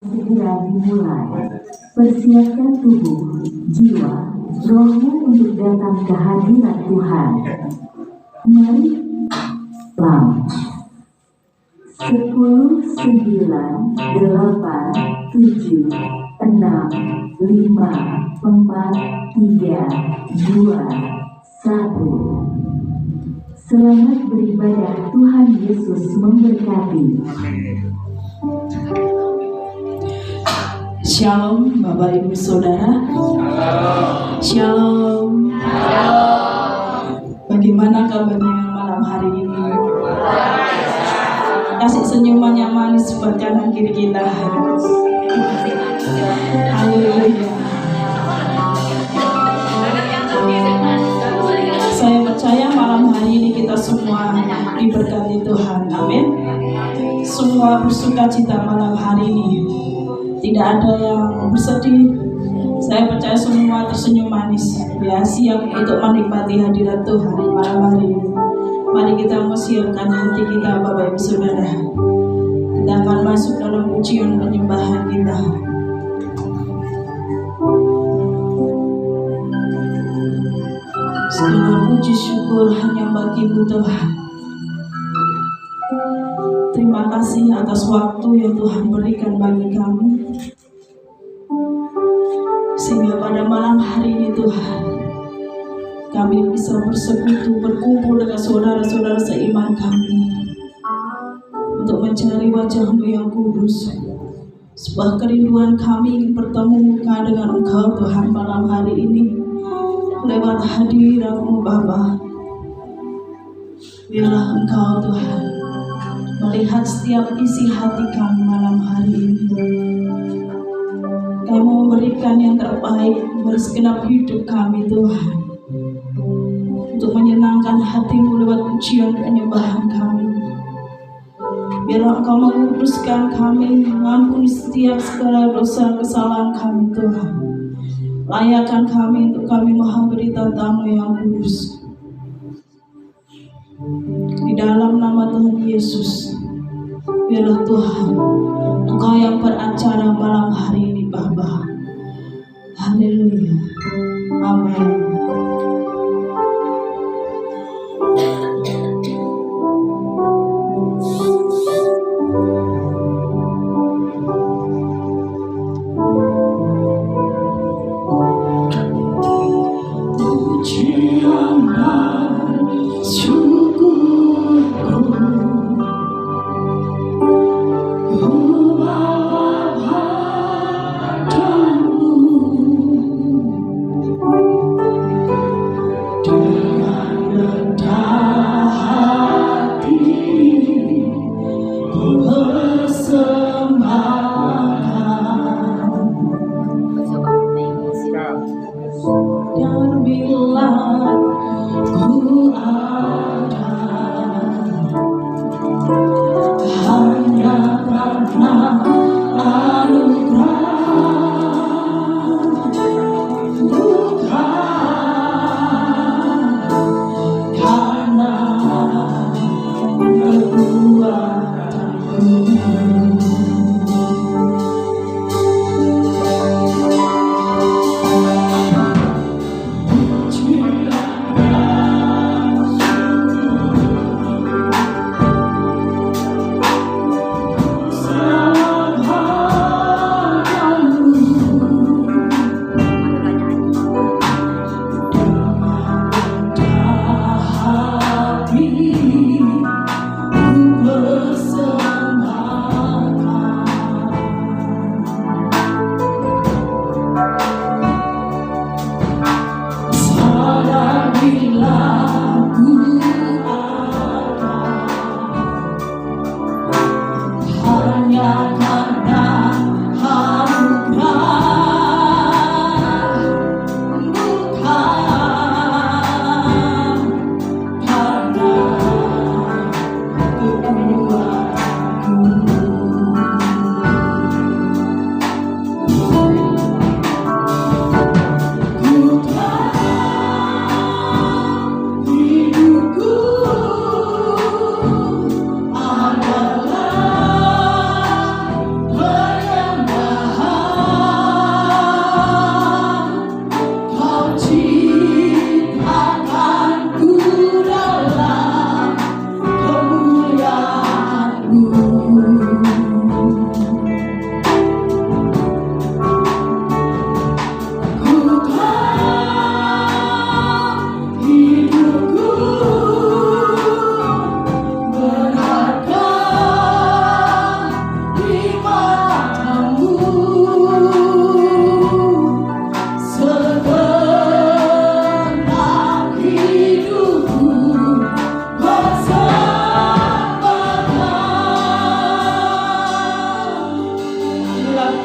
segera dimulai. Persiapkan tubuh, jiwa, rohmu untuk datang ke hadirat Tuhan. Mari, lam. 10, 9, 8, 7, 6, 5, 4, 3, 2, 1. Selamat beribadah. Tuhan Yesus memberkati. Shalom Bapak Ibu Saudara. Shalom. Bagaimana kabarnya malam hari ini? Kasih senyuman yang manis buat kanan kiri kita. Haleluya. Saya percaya malam hari ini kita semua diberkati Tuhan. Amin. Semua bersuka cita malam hari ini. Tidak ada yang bersedih. Saya percaya semua tersenyum manis, ya, siap untuk menikmati hadirat Tuhan malam hari ini. Mari kita mempersiapkan hati kita, Bapak Ibu Saudara. Kita akan masuk dalam pujian penyembahan kita. Segala puji syukur hanya bagi-Mu Tuhan. Terima kasih atas waktu yang Tuhan berikan bagi kami, sehingga pada malam hari ini Tuhan, kami bisa bersekutu, berkumpul dengan saudara-saudara seiman kami untuk mencari wajah-Mu yang kudus. Sebuah kerinduan kami ingin bertemu muka dengan Engkau Tuhan malam hari ini lewat hadirat-Mu Bapa. Biarlah Engkau Tuhan melihat setiap isi hati kami malam hari ini. Kami memberikan yang terbaik bersegenap hidup kami Tuhan, untuk menyenangkan hati-Mu lewat pujian penyembahan kami. Biarlah Engkau menguduskan kami, mengampuni setiap segala dosa kesalahan kami Tuhan. Layakkan kami untuk kami menghampiri tatamu yang kudus. Di dalam nama Tuhan Yesus, biarlah Tuhan Engkau yang beracara malam hari ini Bapa. Haleluya. Amin.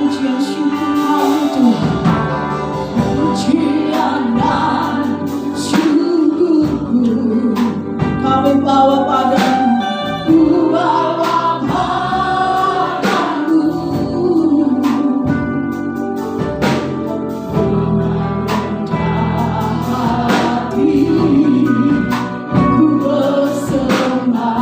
pujian syukur kami Tuhan. Pujian dan syukurku kami bawa padamu, ku bawa padamu. Dengan hati ku bersemangat.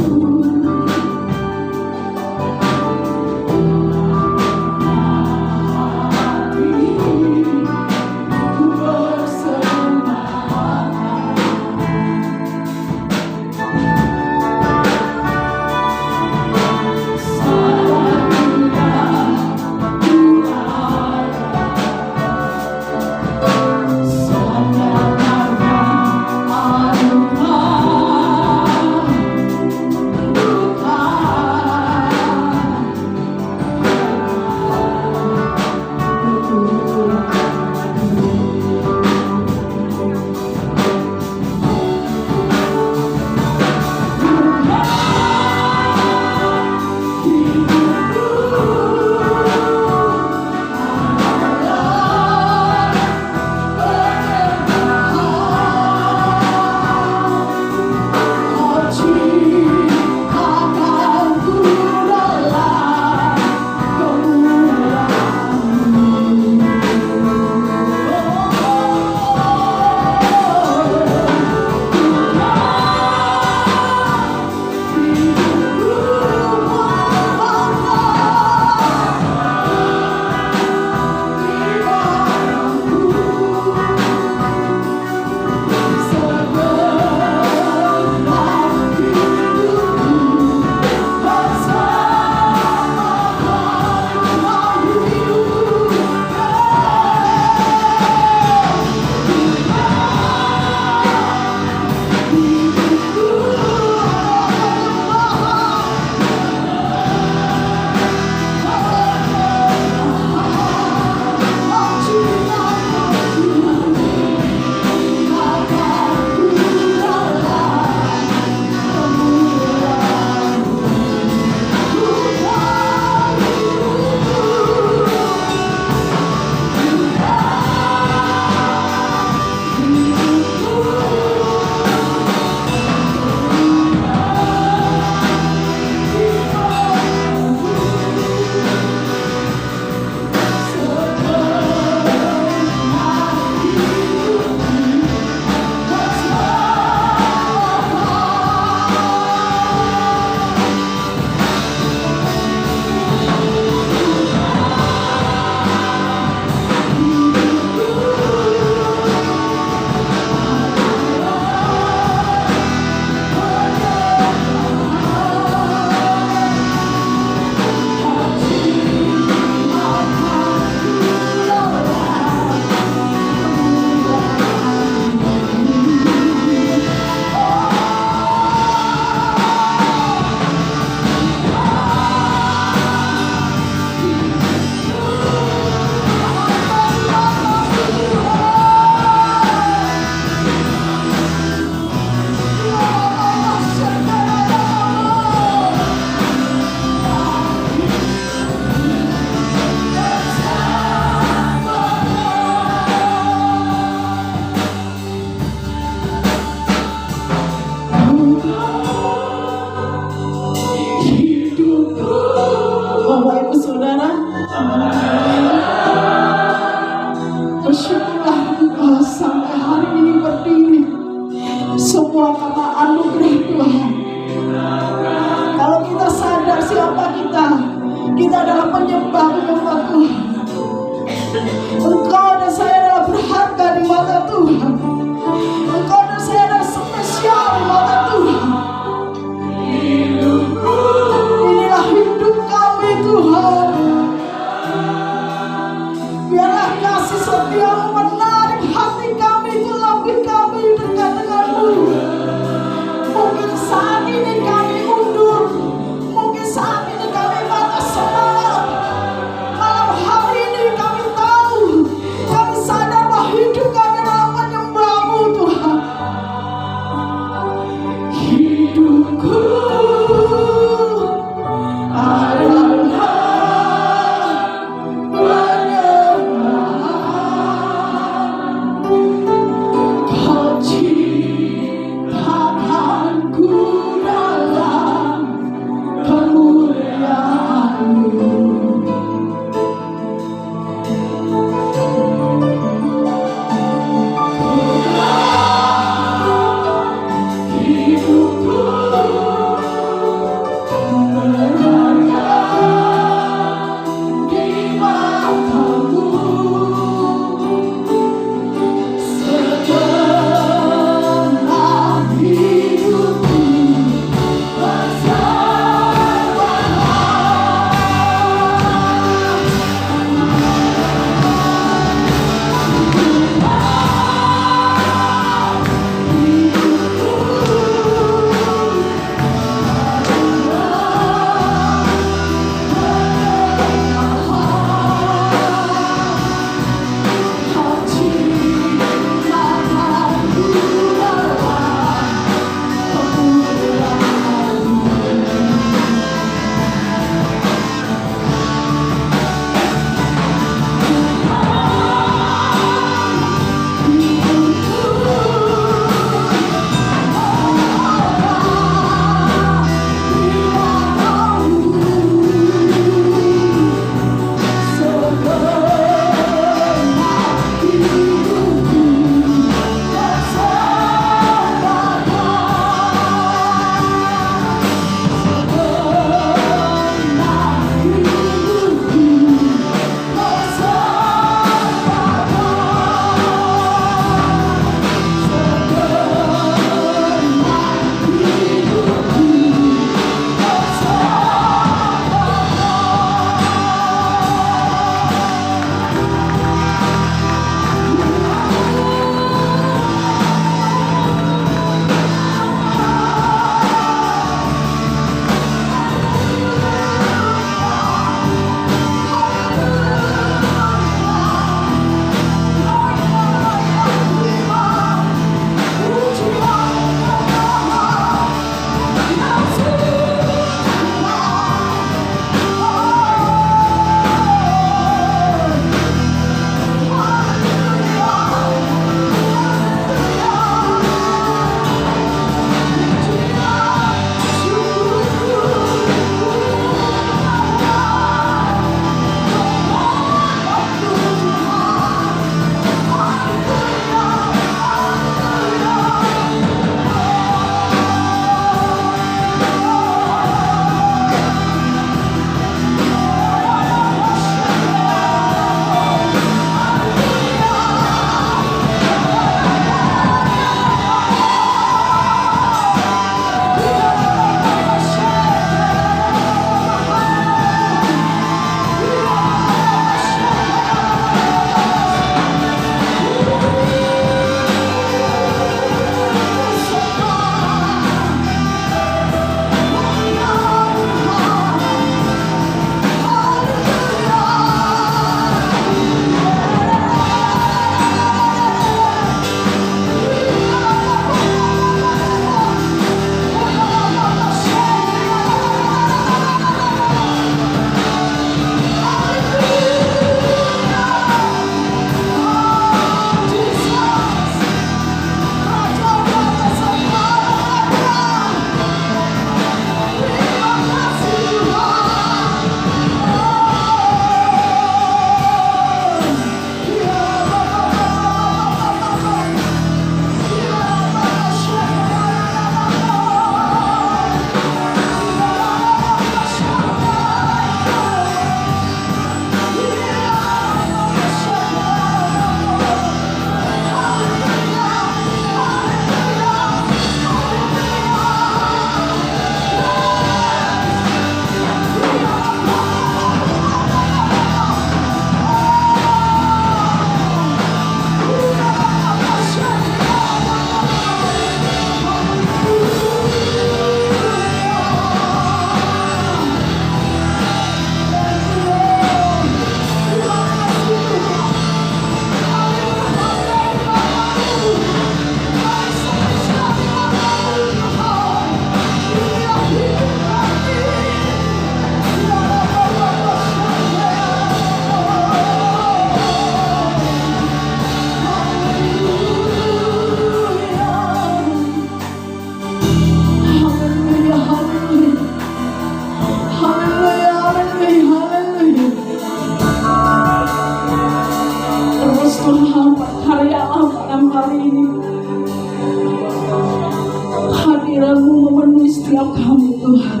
setiap kami Tuhan.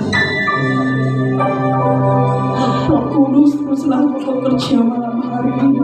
Roh Kudus teruslah bekerja malam hari ini.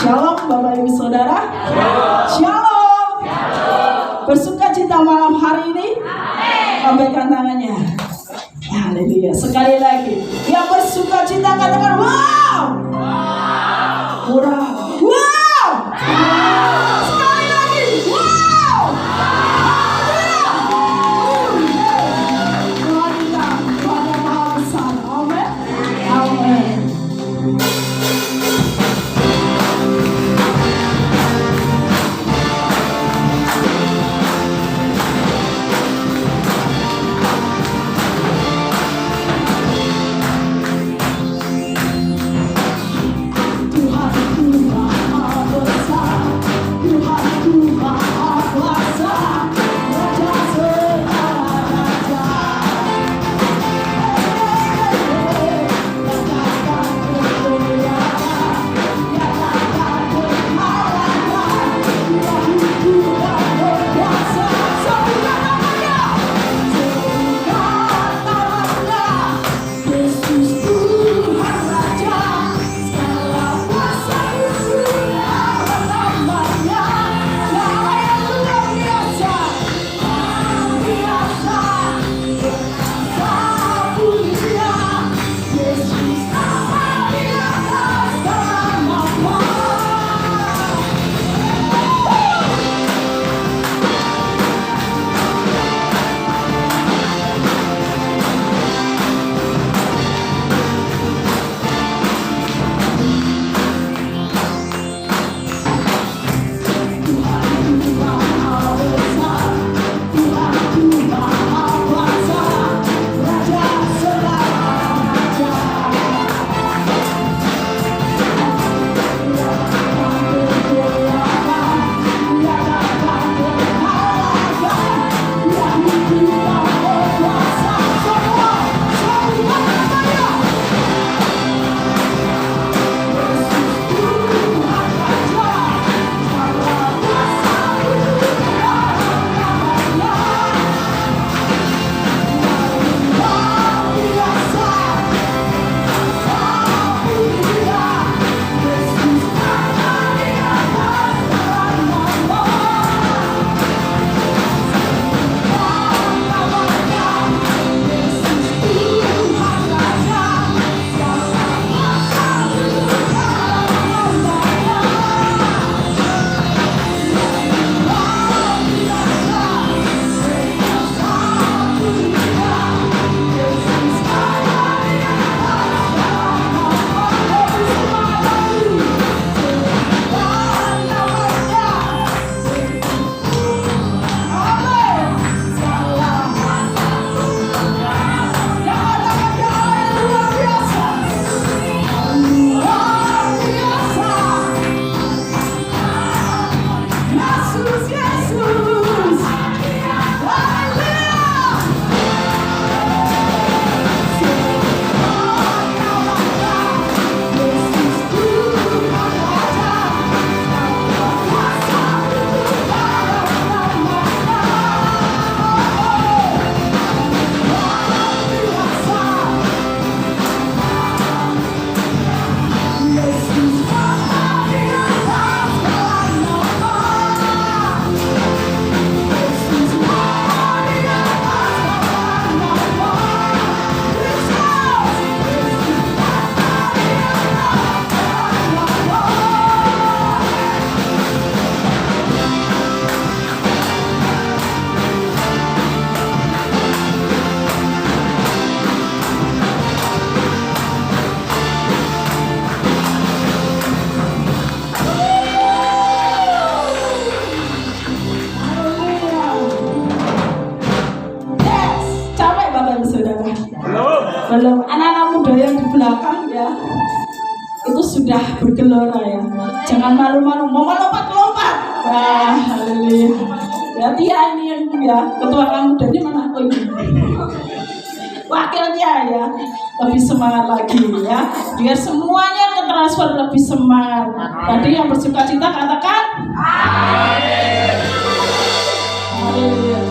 Shalom Bapak Ibu Saudara. Shalom. Bersuka cita malam hari ini. Lambaikan tangannya. Haleluya. Sekali lagi. Yang bersuka cita katakan wow. Wow. Wow. Sekali lagi. Wow. Tuhan yang maha besar. Amin. Amin. Belum. Anak-anak muda yang di belakang ya, itu sudah bergelora ya. Jangan malu-malu, mau lompat-lompat. Wah, haleluya. Berarti ya ini yang ya, ketua kamu dari mana? Oh ini. Wakilnya ya, lebih semangat lagi ya. Biar semuanya ketransfer lebih semangat. Tadi yang bersuka cita katakan amin. Haleluya.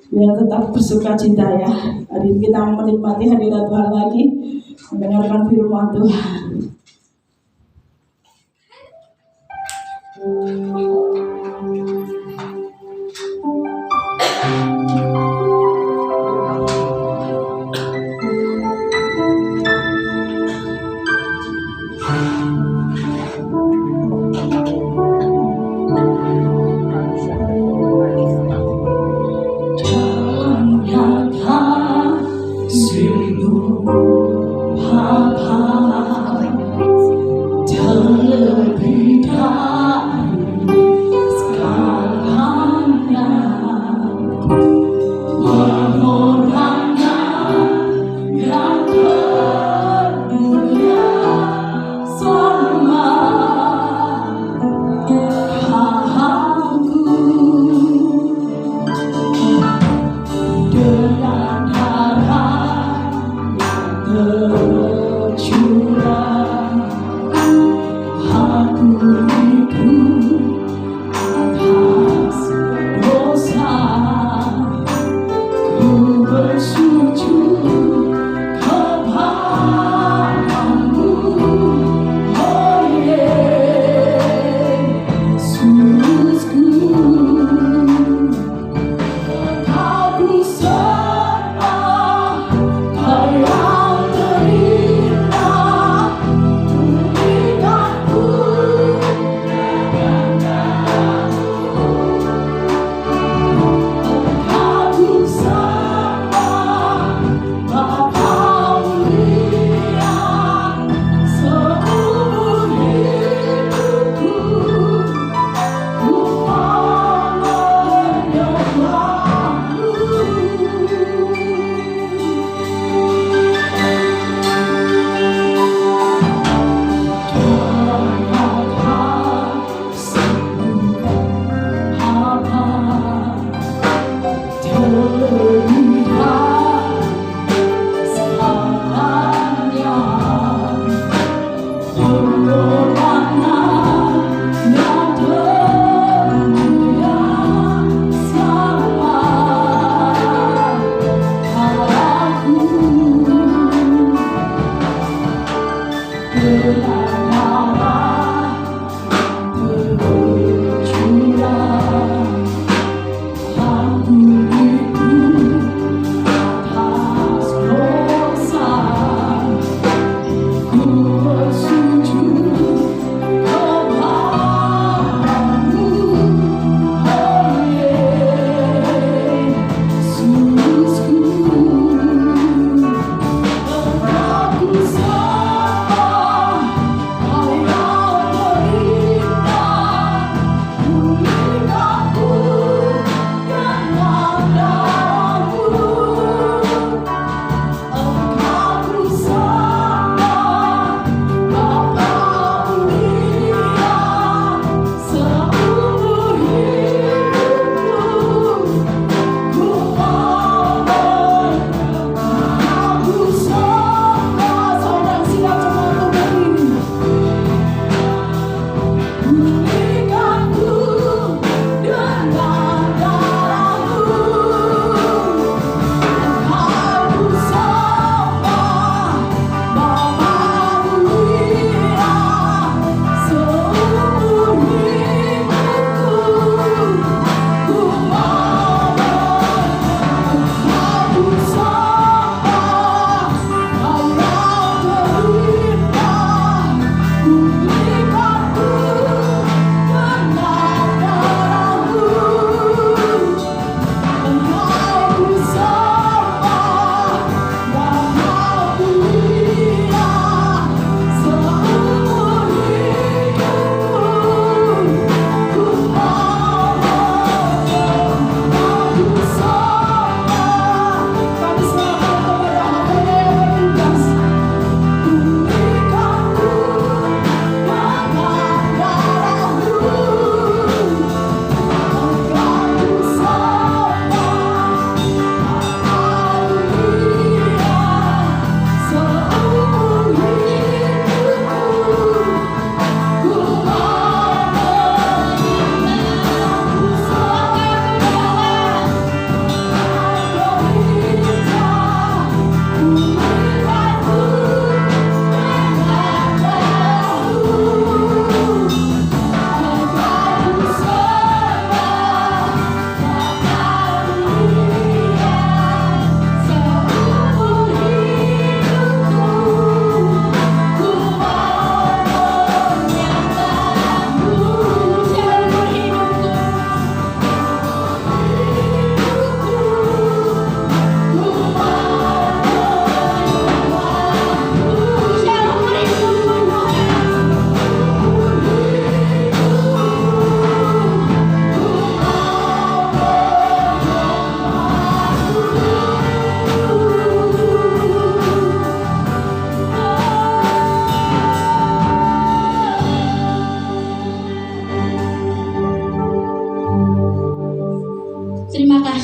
Biar tetap bersuka cita ya. Hari ini kita menikmati hadirat Tuhan lagi, mendengarkan firman Tuhan. Sama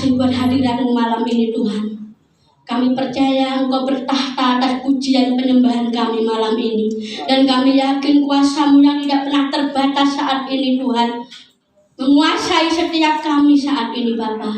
kasih buat hadirat-Mu malam ini Tuhan. Kami percaya Engkau bertahta atas pujian penyembahan kami malam ini. Dan kami yakin kuasa-Mu yang tidak pernah terbatas saat ini Tuhan menguasai setiap kami saat ini Bapa.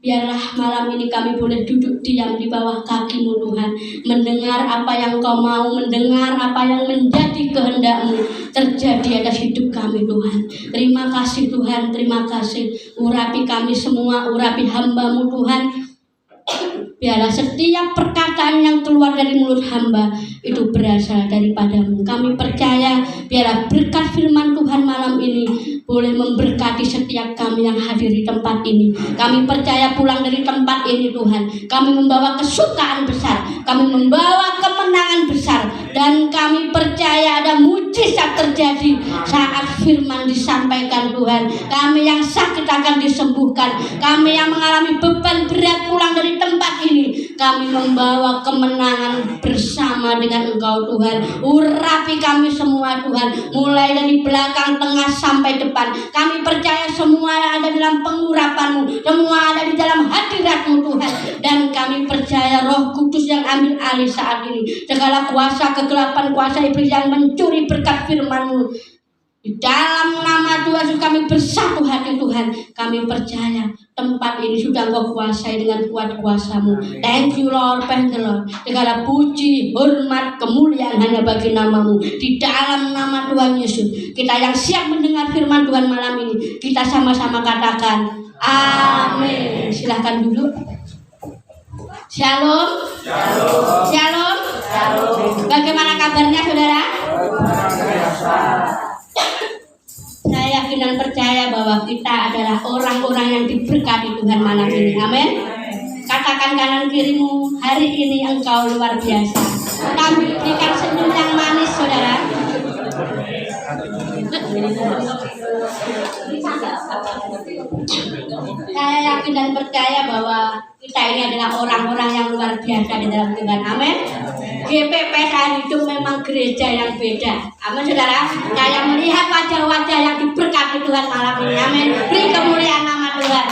Biarlah malam ini kami boleh duduk diam di bawah kaki-Mu Tuhan, mendengar apa yang Kau mau, mendengar apa yang menjadi kehendak-Mu terjadi atas hidup kami Tuhan. Terima kasih Tuhan, terima kasih. Urapi kami semua, urapi hamba-Mu Tuhan. Biarlah setiap perkataan yang keluar dari mulut hamba itu berasal daripada-Mu. Kami percaya biarlah berkat firman Tuhan malam ini boleh memberkati setiap kami yang hadir di tempat ini. Kami percaya pulang dari tempat ini Tuhan, kami membawa kesukaan besar, kami membawa kemenangan besar, dan kami percaya ada mujizat terjadi saat firman disampaikan Tuhan. Kami yang sakit akan disembuhkan, kami yang mengalami beban berat pulang dari tempat ini, kami membawa kemenangan bersama dengan Engkau Tuhan. Urapi kami semua Tuhan, mulai dari belakang, tengah sampai depan. Kami percaya semua yang ada dalam pengurapan-Mu, semua ada di dalam hadirat-Mu Tuhan. Dan kami percaya Roh Kudus yang ambil alih saat ini, segala kuasa kegelapan, kuasa iblis yang mencuri berkat firman-Mu, di dalam nama Tuhan Yesus kami bersatu hati Tuhan. Kami percaya tempat ini sudah Engkau kuasai dengan kuat kuasa-Mu. Thank you Lord, thank you Lord. Segala puji, hormat, kemuliaan hanya bagi nama-Mu. Di dalam nama Tuhan Yesus, kita yang siap mendengar firman Tuhan malam ini, kita sama-sama katakan amin. Silahkan duduk. Shalom. Shalom. Shalom. Shalom. Bagaimana kabarnya saudara? Saya yakin dan percaya bahwa kita adalah orang-orang yang diberkati Tuhan malam ini. Amin. Katakan kanan kirimu, hari ini engkau luar biasa. Kami berikan senyum yang manis saudara. Saya yakin dan percaya bahwa kita ini adalah orang-orang yang luar biasa di dalam Tuhan. Amin. GPP saya hidup memang gereja yang beda. Amin saudara. Saya melihat wajah-wajah yang diberkati Tuhan malam ini. Amin. Beri kemuliaan nama Tuhan.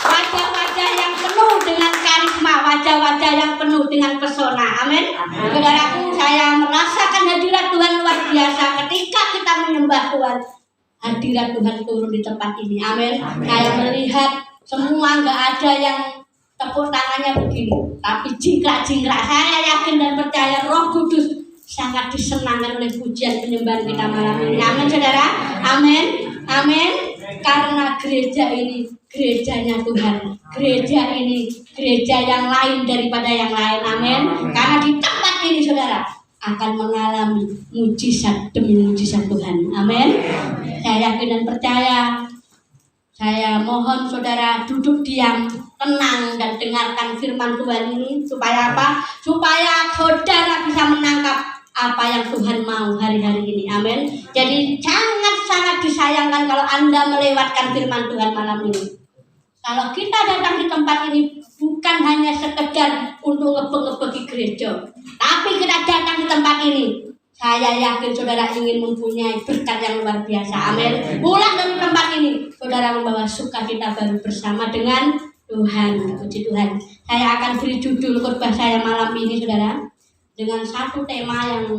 Wajah-wajah yang penuh dengan karisma, wajah-wajah yang penuh dengan pesona. Amin. Saudaraku, saya merasakan hadirat Tuhan luar biasa ketika kita menyembah Tuhan. Hadirat Tuhan turun di tempat ini. Amin. Saya melihat semua nggak ada yang tepuk tangannya begini, tapi jingkrak-jingkrak. Saya yakin dan percaya Roh Kudus sangat disenangkan oleh pujian penyembahan kita malam ini. Amin saudara. Amin. Amin. Karena gereja ini gerejanya Tuhan. Gereja ini gereja yang lain daripada yang lain. Amin. Karena di tempat ini saudara akan mengalami mujizat demi mujizat Tuhan. Amin. Saya yakin dan percaya. Saya mohon saudara duduk diam, tenang, dan dengarkan firman Tuhan ini. Supaya apa? Supaya saudara bisa menangkap apa yang Tuhan mau hari-hari ini. Amin. Jadi sangat-sangat disayangkan kalau Anda melewatkan firman Tuhan malam ini. Kalau kita datang di tempat ini bukan hanya sekedar untuk ngebek-ngebeki gereja, tapi kita datang di tempat ini, saya yakin saudara ingin mempunyai berkat yang luar biasa. Amin. Pulang dari tempat ini, saudara membawa sukacita baru bersama dengan Tuhan. Puji Tuhan. Saya akan beri judul khotbah saya malam ini, saudara, dengan satu tema yang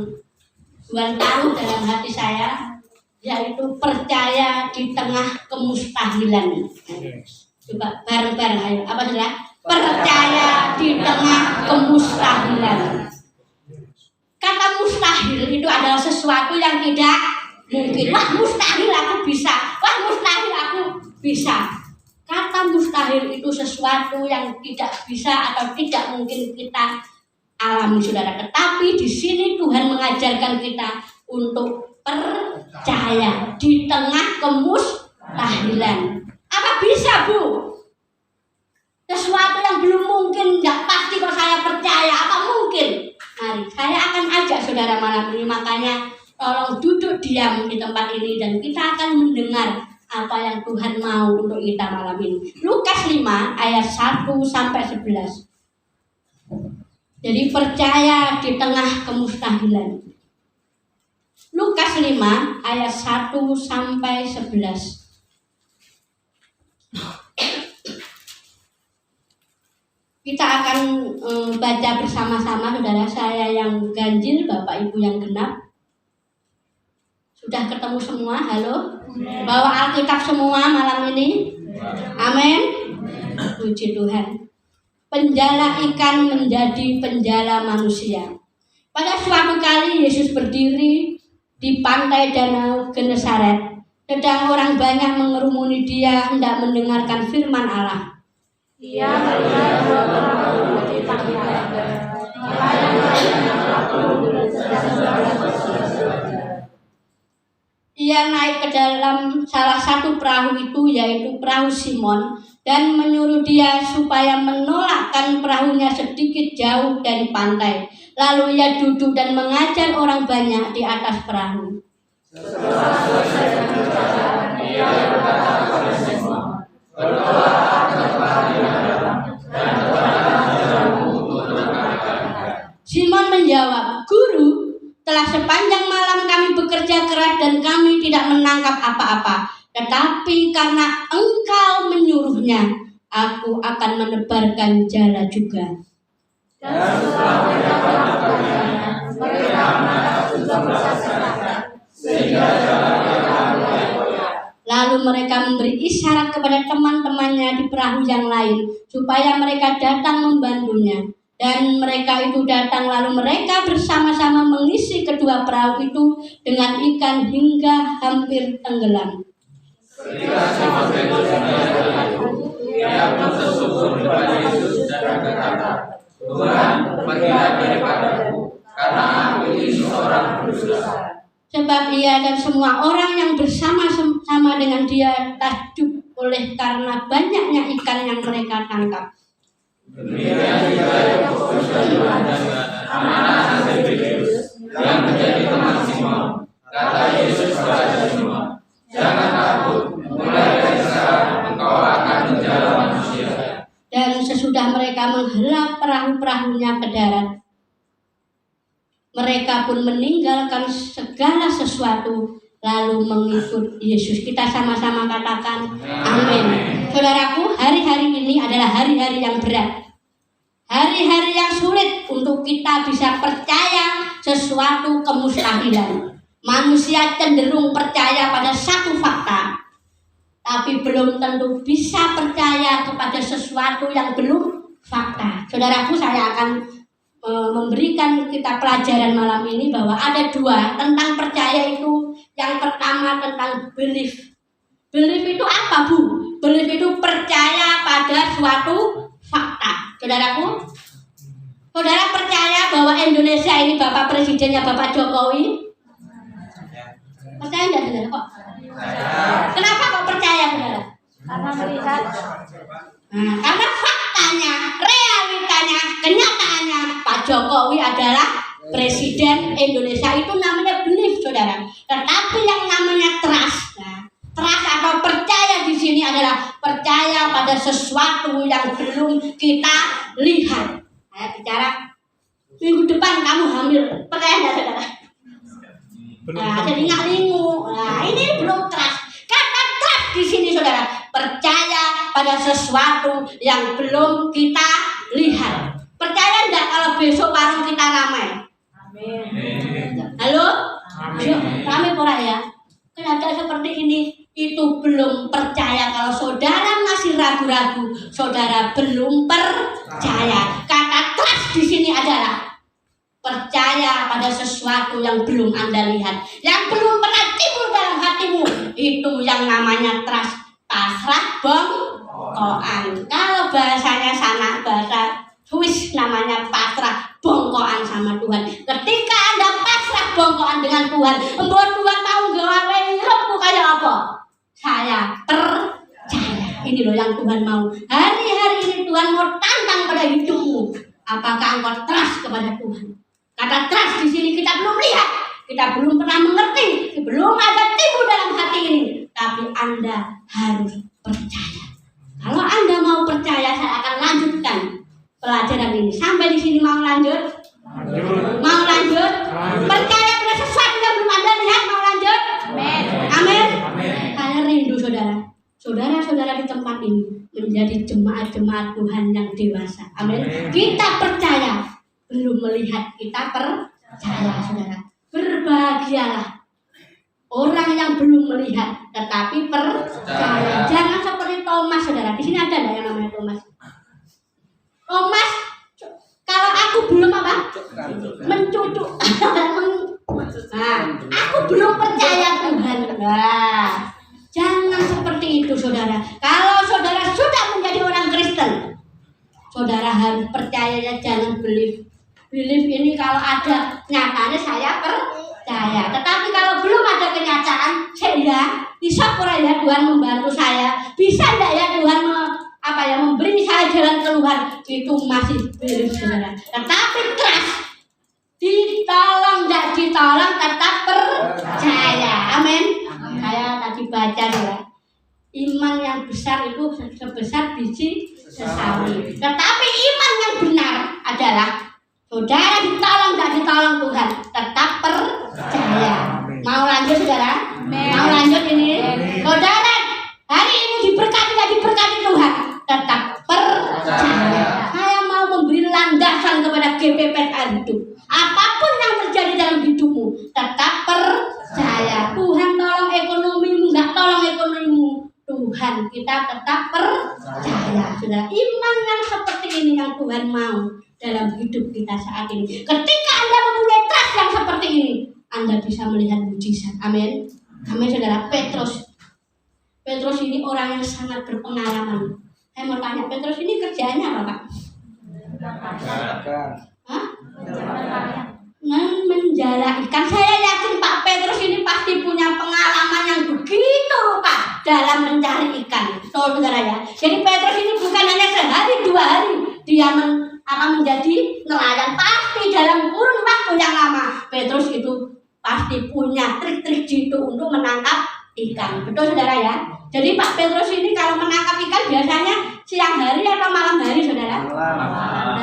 Tuhan taruh dalam hati saya, yaitu percaya di tengah kemustahilan. Coba bareng-bareng ayo. Apa saudara? Percaya di tengah kemustahilan. Kata mustahil itu adalah sesuatu yang tidak mungkin. Wah, mustahil aku bisa. Wah, mustahil aku bisa. Kata mustahil itu sesuatu yang tidak bisa atau tidak mungkin kita alami saudara. Tetapi di sini Tuhan mengajarkan kita untuk percaya di tengah kemustahilan. Apa bisa, Bu? Sesuatu yang belum mungkin, tidak pasti kok saya percaya. Apa mungkin? Mari, saya akan ajak saudara malam ini. Makanya tolong duduk diam di tempat ini dan kita akan mendengar apa yang Tuhan mau untuk kita malam ini. Lukas 5 ayat 1 sampai 11. Jadi percaya di tengah kemustahilan. Lukas 5 ayat 1 sampai 11. Kita akan baca bersama-sama, saudara. Saya yang ganjil, Bapak Ibu yang genap. Sudah ketemu semua? Halo? Bawa Alkitab semua malam ini? Amin. Puji Tuhan. Penjala ikan menjadi penjala manusia. Pada suatu kali Yesus berdiri di pantai Danau Genesaret. Sedang orang banyak mengerumuni dia hendak mendengarkan firman Allah. Ia melihat dua perahu di tengah. Ia naik ke dalam salah satu perahu itu, yaitu perahu Simon, dan menyuruh dia supaya menolakkan perahunya sedikit jauh dari pantai. Lalu ia duduk dan mengajar orang banyak di atas perahu. Setelah selesai perbicaraan, ia berkata kepada Simon, "Berdoalah kepada Tuhan dan letakkan jalamu untuk menangkap." Simon menjawab, "Guru, telah sepanjang malam kami bekerja keras dan kami tidak menangkap apa-apa. Tetapi karena Engkau menyuruhnya, aku akan menebarkan jala juga." Dan setelah mereka melakukannya, mereka menangkap 17 ikan, sehingga jala mereka mulai goyah. Lalu mereka memberi isyarat kepada teman-temannya di perahu yang lain, supaya mereka datang membantunya. Dan mereka itu datang, lalu mereka bersama-sama mengisi kedua perahu itu dengan ikan hingga hampir tenggelam. Ketika Simon Petrus melihat itu, ia pun bersyukur kepada Yesus dan berkata, "Tuhan, pergilah daripadaku, karena aku ini seorang berdosa." Sebab ia dan semua orang yang bersama-sama dengan dia takjub oleh karena banyaknya ikan yang mereka tangkap. Demikian juga Yakobus dan Yohanes, anak-anak Zebedeus, yang menjadi teman Simon. Kata Yesus kepada Simon, "Jangan takut, mulai dari sekarang engkau akan menjala manusia." Dan sesudah mereka menghela perahu-perahunya ke darat, mereka pun meninggalkan segala sesuatu lalu mengikut Yesus. Kita sama-sama katakan amin. Saudaraku, hari-hari ini adalah hari-hari yang berat. Hari-hari yang sulit untuk kita bisa percaya sesuatu kemustahilan. Manusia cenderung percaya pada satu fakta, tapi belum tentu bisa percaya kepada sesuatu yang belum fakta. Saudaraku, saya akan memberikan kita pelajaran malam ini bahwa ada dua tentang percaya itu. Yang pertama tentang belief. Belief itu apa, Bu? Belief itu percaya pada suatu fakta. Saudaraku, saudara percaya bahwa Indonesia ini Bapak Presidennya Bapak Jokowi? Percaya enggak, saudara? Kok? Kenapa kok percaya, saudara? Karena melihat. Karena faktanya, realitanya, kenyataannya Pak Jokowi adalah Presiden Indonesia. Itu namanya belief, saudara. Tetapi yang namanya trust, trust atau percaya di sini adalah percaya pada sesuatu yang belum kita lihat. Saya bicara minggu depan kamu hamil, percaya nggak, saudara? Jadi nggak lingu. Ini belum trust. Kata trust di sini, saudara, percaya pada sesuatu yang belum kita lihat. Percaya nggak kalau besok warung kita ramai? Amin. Halo? Amin. Ramai pora ya? Keadaan seperti ini itu belum percaya. Kalau saudara masih ragu-ragu, saudara belum percaya. Kata trust di sini adalah percaya pada sesuatu yang belum Anda lihat, yang belum pernah timbul dalam hatimu. Itu yang namanya trust. Pasrah bongkoan. Kalau bahasanya sana, bahasa Swiss namanya pasrah bongkoan sama Tuhan. Ketika Anda pasrah bongkoan dengan Tuhan, mbok Tuhan mau gawe hidupku kayak apa? Saya percaya. Ini loh yang Tuhan mau. Hari-hari ini Tuhan mau tantang pada hidupmu. Apakah engkau trust kepada Tuhan? Kata trust di sini kita belum lihat, kita belum pernah mengerti, belum ada timbul dalam hati ini. Tapi Anda harus percaya. Kalau Anda mau percaya, saya akan lanjutkan pelajaran ini. Sampai di sini mau lanjut? Mau lanjut? Percaya pada sesuatu yang belum Anda lihat, mau lanjut? Amin. Amin. Saya rindu, saudara. Saudara-saudara di tempat ini menjadi jemaat-jemaat Tuhan yang dewasa. Amin. Kita percaya, belum melihat, kita percaya, saudara. Berbahagialah orang yang belum melihat tetapi percaya. Jangan seperti Thomas, saudara. Di sini ada nggak yang namanya Thomas? Thomas, kalau aku belum apa? Mencucuk. Nah, aku belum percaya Tuhan. Nah, jangan seperti itu, saudara. Kalau saudara sudah menjadi orang Kristen, saudara harus percaya, jangan believe. Believe ini kalau ada nyatanya saya percaya. Tetapi kalau belum ada kenyataan, saya bisa kurang ya Tuhan membantu saya. Bisa enggak ya Tuhan memberi saya jalan keluar, itu masih believe, saudara. Tetapi trust, ditolong tidak ditolong tetap percaya. Amin. Saya tadi baca ya, iman yang besar itu sebesar biji sesawi. Tetapi iman yang benar adalah saudara ditolong tidak ditolong Tuhan tetap percaya. Mau lanjut, saudara? Mau lanjut ini? Saudara hari ini diberkati tidak diberkati Tuhan tetap percaya. Saya mau memberi landasan kepada GPPR hidup. Apapun yang terjadi dalam hidupmu, tetap percaya. Tuhan tolong ekonomimu, nggak tolong ekonomimu, Tuhan kita tetap percaya. Sudah, iman yang seperti ini yang Tuhan mau dalam hidup kita saat ini. Ketika Anda mempunyai trust yang seperti ini, Anda bisa melihat mujizat. Amin. Amin, saudara. Petrus ini orang yang sangat berpengalaman. Saya mau tanya, Petrus ini kerjaannya apa, Pak? Menjala ikan. Saya yakin Pak Petrus ini pasti punya pengalaman yang begitu Pak dalam mencari ikan, saudara ya. Jadi Petrus ini bukan hanya sehari 2 hari dia menjadi nelayan, pasti dalam kurun waktu yang lama Petrus itu pasti punya trik-trik jitu untuk menangkap ikan. Betul, saudara ya. Jadi Pak Petrus ini kalau menangkap ikan biasanya siang hari atau malam hari, saudara?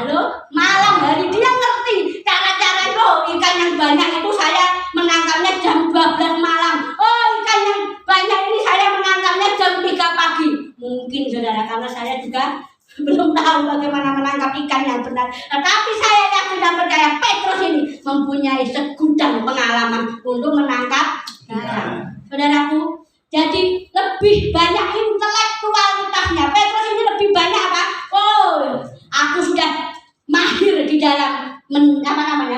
Lalu malam hari. Dia ngerti cara-cara itu. Ikan yang banyak itu saya menangkapnya jam 12 malam. Oh, ikan yang banyak ini saya menangkapnya jam 3 pagi. Mungkin, saudara, karena saya juga belum tahu bagaimana menangkap ikan yang benar. Tetapi saya yakin dan percaya Petrus ini mempunyai segudang pengalaman untuk menangkap ikan. Saudaraku, jadi lebih banyak intelektualitasnya. Petrus ini lebih banyak apa? Oh, aku sudah mahir di dalam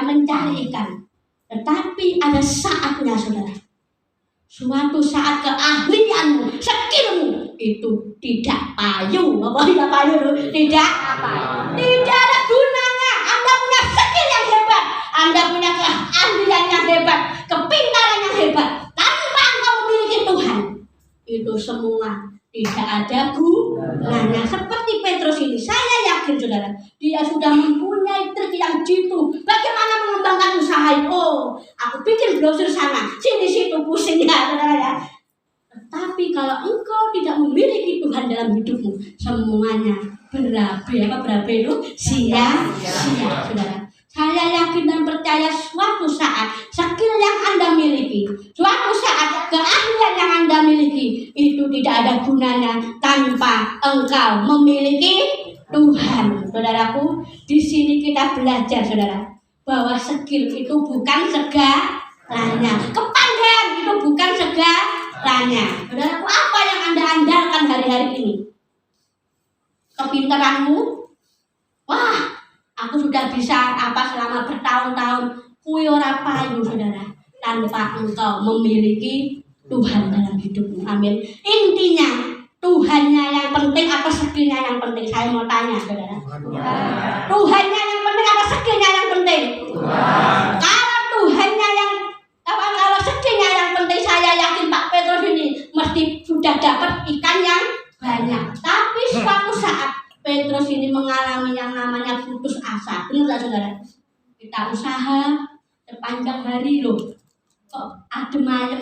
mencari ikan. Tetapi ada saatnya, saudara. Suatu saat keahlianmu, skillmu itu tidak payu. Apa tidak payu? Tidak ada gunanya. Anda punya skill yang hebat, Anda punya keahlian yang hebat, kepintaran yang hebat. Tanpa engkau memiliki Tuhan, itu semua tidak ada gunanya. Seperti Petrus ini, saya yakin, saudara, dia sudah mempunyai trik yang jitu. Bagaimana mengembangkan usaha? Oh, aku bikin brosur sana, sini situ, pusing ya, saudara ya. Tetapi kalau engkau tidak memiliki Tuhan dalam hidupmu, semuanya berabe itu sia-sia, saudara. Saya yakin dan percaya suatu saat skill yang Anda miliki, suatu saat keahlian yang Anda miliki itu tidak ada gunanya tanpa engkau memiliki Tuhan. Saudaraku, di sini kita belajar, saudara, bahwa skill itu bukan segalanya, kepandaian itu bukan segalanya. Saudaraku, apa yang Anda andalkan hari-hari ini? Kepintaranmu? Wah, aku sudah bisa selama bertahun-tahun. Kuwi ora payu, saudara, tanpa engkau memiliki Tuhan dalam hidupmu. Amin. Intinya Tuhannya yang penting atau skillnya yang penting? Saya mau tanya, saudara. Tuhannya yang penting atau skillnya yang penting? Kalau Tuhannya yang kalau skillnya yang penting, saya yakin Pak Petrus ini mesti sudah dapat ikan yang banyak. Tapi suatu saat Petrus ini mengalami yang namanya putus asa. Benar tak, saudara? Kita usaha sepanjang hari loh, kok adem ayem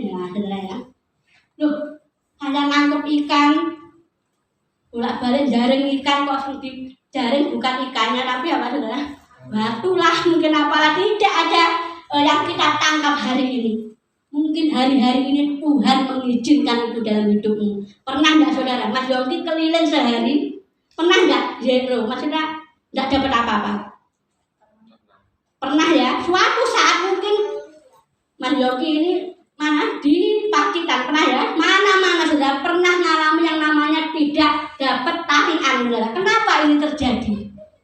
ya, saudara ya. Loh, saya nangkep ikan, bolak-balik jaring ikan, kok di jaring bukan ikannya tapi apa, saudara? Batu lah mungkin, apalah tidak ada yang kita tangkap hari ini. Mungkin hari-hari ini Tuhan mengizinkan itu dalam hidupmu. Pernah nggak saudara, Mas Yogi keliling sehari? Pernah nggak zero? Maksudnya nggak dapat apa-apa? Pernah ya? Suatu saat mungkin Mas Yogi ini mana dipastikan pernah ya? Mana-mana saudara pernah mengalami yang namanya tidak dapat tarian saudara. Kenapa ini terjadi?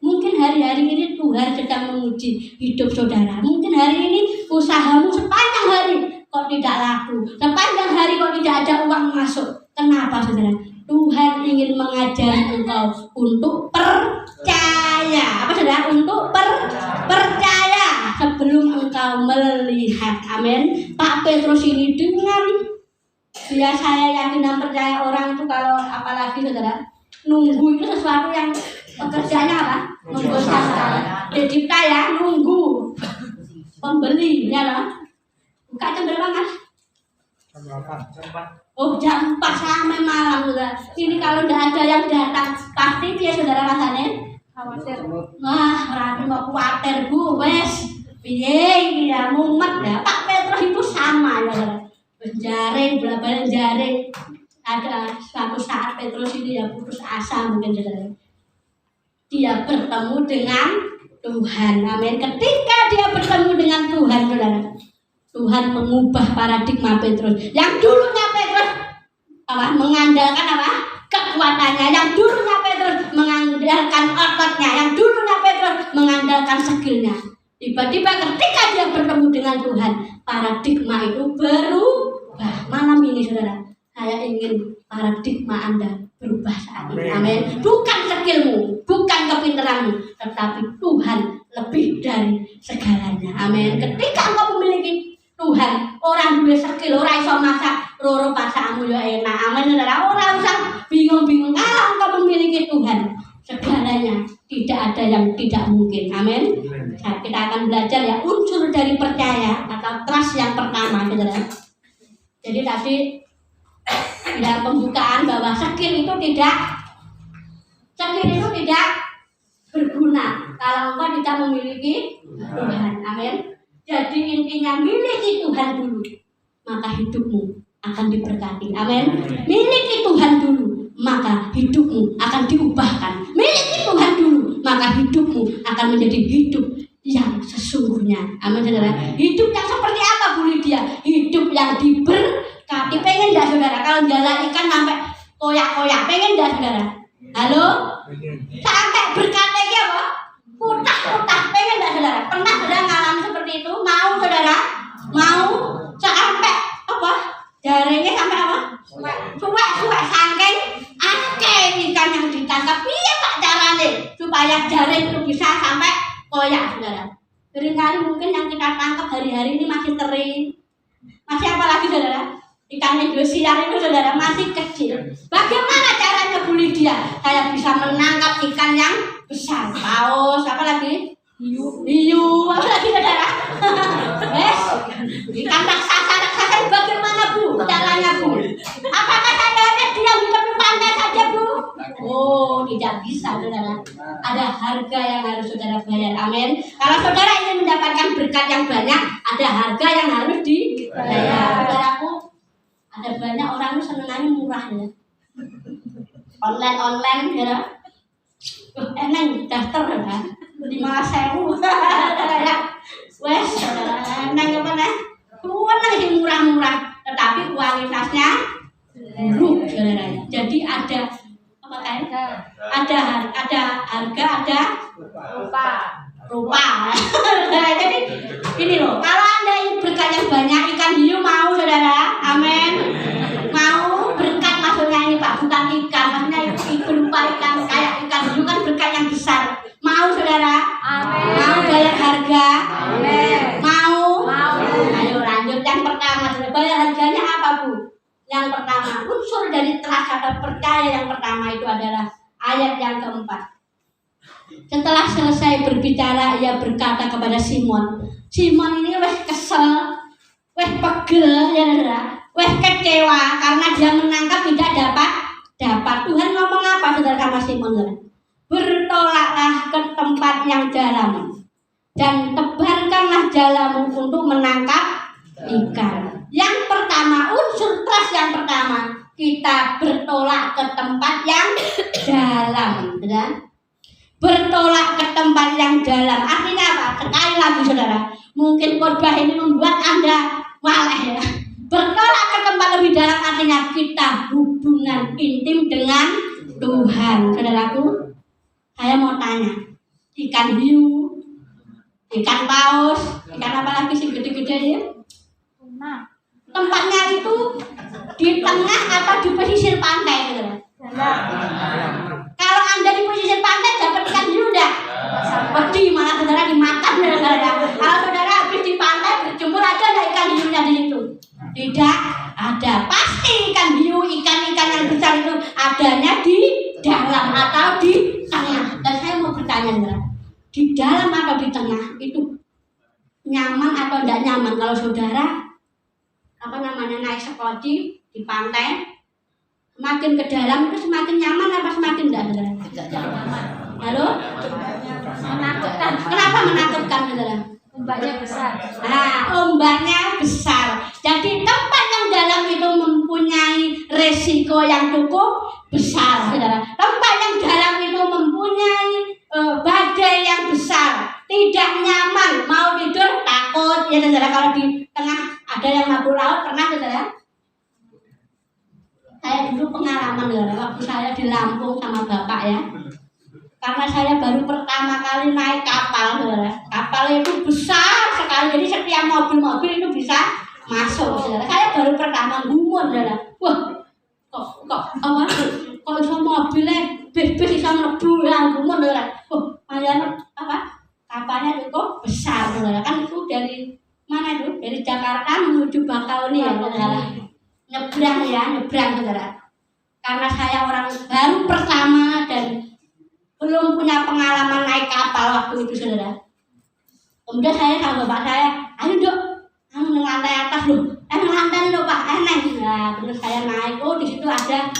Mungkin hari-hari ini Tuhan sedang menguji hidup saudara. Mungkin hari ini usahamu sepanjang hari kok tidak laku. Sepanjang hari kok tidak ada uang masuk. Kenapa saudara? Tuhan ingin mengajar engkau untuk percaya. Apa saudara? Untuk percaya sebelum engkau melihat. Amin. Pak Petrus ini dengan dia saya yakin dan percaya orang itu kalau apalagi saudara nunggu itu sesuatu yang pekerjaannya apa? Membosankan. Jadi kita ya nunggu pembeli ya loh. Buka jam berapa Mas? Oh jam 4 sampai malam saudara. Ini kalau tidak ada yang datang pasti dia saudara rasanya khawatir. Wah berarti mau khawatir bu wes. Piye ya mumet ya. Pak Petrus itu sama ya saudara. Berjaring berapa jaring. Ada suatu saat Petrus ini ya putus asa mungkin saudara. Dia bertemu dengan Tuhan. Amin. Ketika dia bertemu dengan Tuhan saudara, Tuhan mengubah paradigma Petrus. Yang dulunya Petrus mengandalkan kekuatannya. Yang dulunya Petrus mengandalkan ototnya. Yang dulunya Petrus mengandalkan skillnya. Tiba-tiba ketika dia bertemu dengan Tuhan, paradigma itu berubah. Malam ini saudara, saya ingin paradigma Anda berubah saat ini. Amin. Bukan skillmu, bukan kepintaranmu, tetapi Tuhan lebih dari segalanya. Amin. Ketika engkau memiliki Tuhan, orang dua skill, orang iso masak, roro pasamu ya enak. Amin. Saudara, orang usah bingung-bingung. Kalau engkau memiliki Tuhan, segalanya tidak ada yang tidak mungkin. Amin. Nah, kita akan belajar ya unsur dari percaya atau trust yang pertama, saudara. Jadi tadi dalam pembukaan bahwa skill itu tidak berguna kalau engkau tidak memiliki Tuhan. Amin. Jadi intinya miliki Tuhan dulu, maka hidupmu akan diberkati. Amin. Miliki Tuhan dulu, maka hidupmu akan diubahkan. Miliki Tuhan dulu, maka hidupmu akan menjadi hidup yang sesungguhnya. Amin saudara. Hidup yang seperti apa Bu Lydia? Hidup yang diberkati. Pengen enggak saudara? Kalau jalan ikan sampai koyak-koyak, pengen enggak saudara? Halo? Sampai berkata apa? Putah-putah, pengen enggak saudara? Pernah saudara ngalamin seperti itu? Mau saudara? Mau? Sampai apa? Jaringnya sampai apa? Suwek sangking ikan yang ditangkap. Iya Pak caranya supaya jaring itu bisa sampai koyak saudara. Seringkali mungkin yang kita tangkap hari-hari ini masih teri. Masih apa lagi saudara? Ikan Indosiar itu saudara masih kecil. Bagaimana caranya Bu Lydia? Saya bisa menangkap ikan yang besar. Paus, apa lagi? Hiu, apa lagi saudara? Wes, ikan raksasa bagaimana Bu? Caranya Bu? Apakah saya hanya diam di tepi pantai saja Bu? Oh, tidak bisa saudara. Ada harga yang harus saudara bayar. Amin. Kalau saudara ingin mendapatkan berkat yang banyak, ada harga yang harus dibayar. Saudaraku, ada banyak orang itu senengannya murah ya. Online ya. Eneng daftar ya. 5.000. Wes, saudara. Eneng apa nih? Tuan yang murah-murah, tetapi kualitasnya buruk saudara. Jadi ada apa kayak? Ada harga, ada rupa. Jadi ini loh, kalau Anda ingin berkat yang banyak, ikan hiu mau saudara, amin. Mau berkat maksudnya ini Pak, bukan ikan, maksudnya itu berupa ikan kayak ikan hiu kan berkat yang besar. Mau saudara, amin. Mau bayar harga, amin. Mau. Ayo lanjut yang pertama, saudara. Bayar harganya apa Bu? Yang pertama, unsur dari trust atau percaya yang pertama itu adalah ayat yang keempat. Setelah selesai berbicara, ia berkata kepada Simon. Simon ini wes kesel, wes pegel, ya saudara, wes kecewa karena dia menangkap tidak dapat. Tuhan ngomong apa saudara sama Simon? Saudara? Bertolaklah ke tempat yang dalam dan tebarkanlah jalamu untuk menangkap ikan. Yang pertama, unsur trust yang pertama, kita bertolak ke tempat yang dalam, kan? Bertolak ke tempat yang dalam. Artinya apa? Sekali lagi saudara, mungkin khotbah ini membuat Anda waleh ya. Bertolak ke tempat lebih dalam artinya kita hubungan intim dengan Tuhan. Saudaraku, saya mau tanya, ikan hiu, ikan paus, ikan apa lagi sih gede-gede ya? Tempatnya itu di tengah atau di pesisir pantai, saudara? Kalau Anda di pesisir pantai dapat ikan hiu enggak? Pedih, malah saudara dimakan saudara. Kalau saudara habis di pantai berjemur, ada enggak ikan hiunya di situ? Tidak ada. Pasti ikan hiu, ikan-ikan yang besar itu adanya di dalam atau di tengah. Dan saya mau bertanya saudara, di dalam atau di tengah itu nyaman atau enggak nyaman? Kalau saudara naik sekoti di pantai, semakin ke dalam itu semakin nyaman apa semakin enggak saudara? Halo? Menakutkan. Kenapa menakutkan saudara? Ombaknya besar. Nah, ombaknya besar. Jadi tempat yang dalam itu mempunyai resiko yang cukup besar saudara. Tempat yang dalam itu mempunyai badai yang besar, tidak nyaman, mau tidur takut ya saudara. Kalau di tengah ada yang mabuk laut, pernah saudara? Saya dulu pengalaman saudara, waktu saya di Lampung sama bapak ya. Karena saya baru pertama kali naik kapal saudara. Kapal itu besar sekali, jadi setiap mobil-mobil itu bisa masuk saudara. Saya baru pertama gumun saudara. Wah, kok bisa mobilnya bis bisa mlebu ya gumun saudara. Kapalnya cukup besar saudara. Kan itu dari mana itu? Dari Jakarta menuju Bakauni ya saudara. Nyebrang saudara. Karena saya orang baru pertama dan belum punya pengalaman naik kapal waktu itu saudara. Kemudian saya sama bapak saya, ayo dok, kamu lantai atas loh, lantai loh pak, enak. Nah, terus saya naik, di situ ada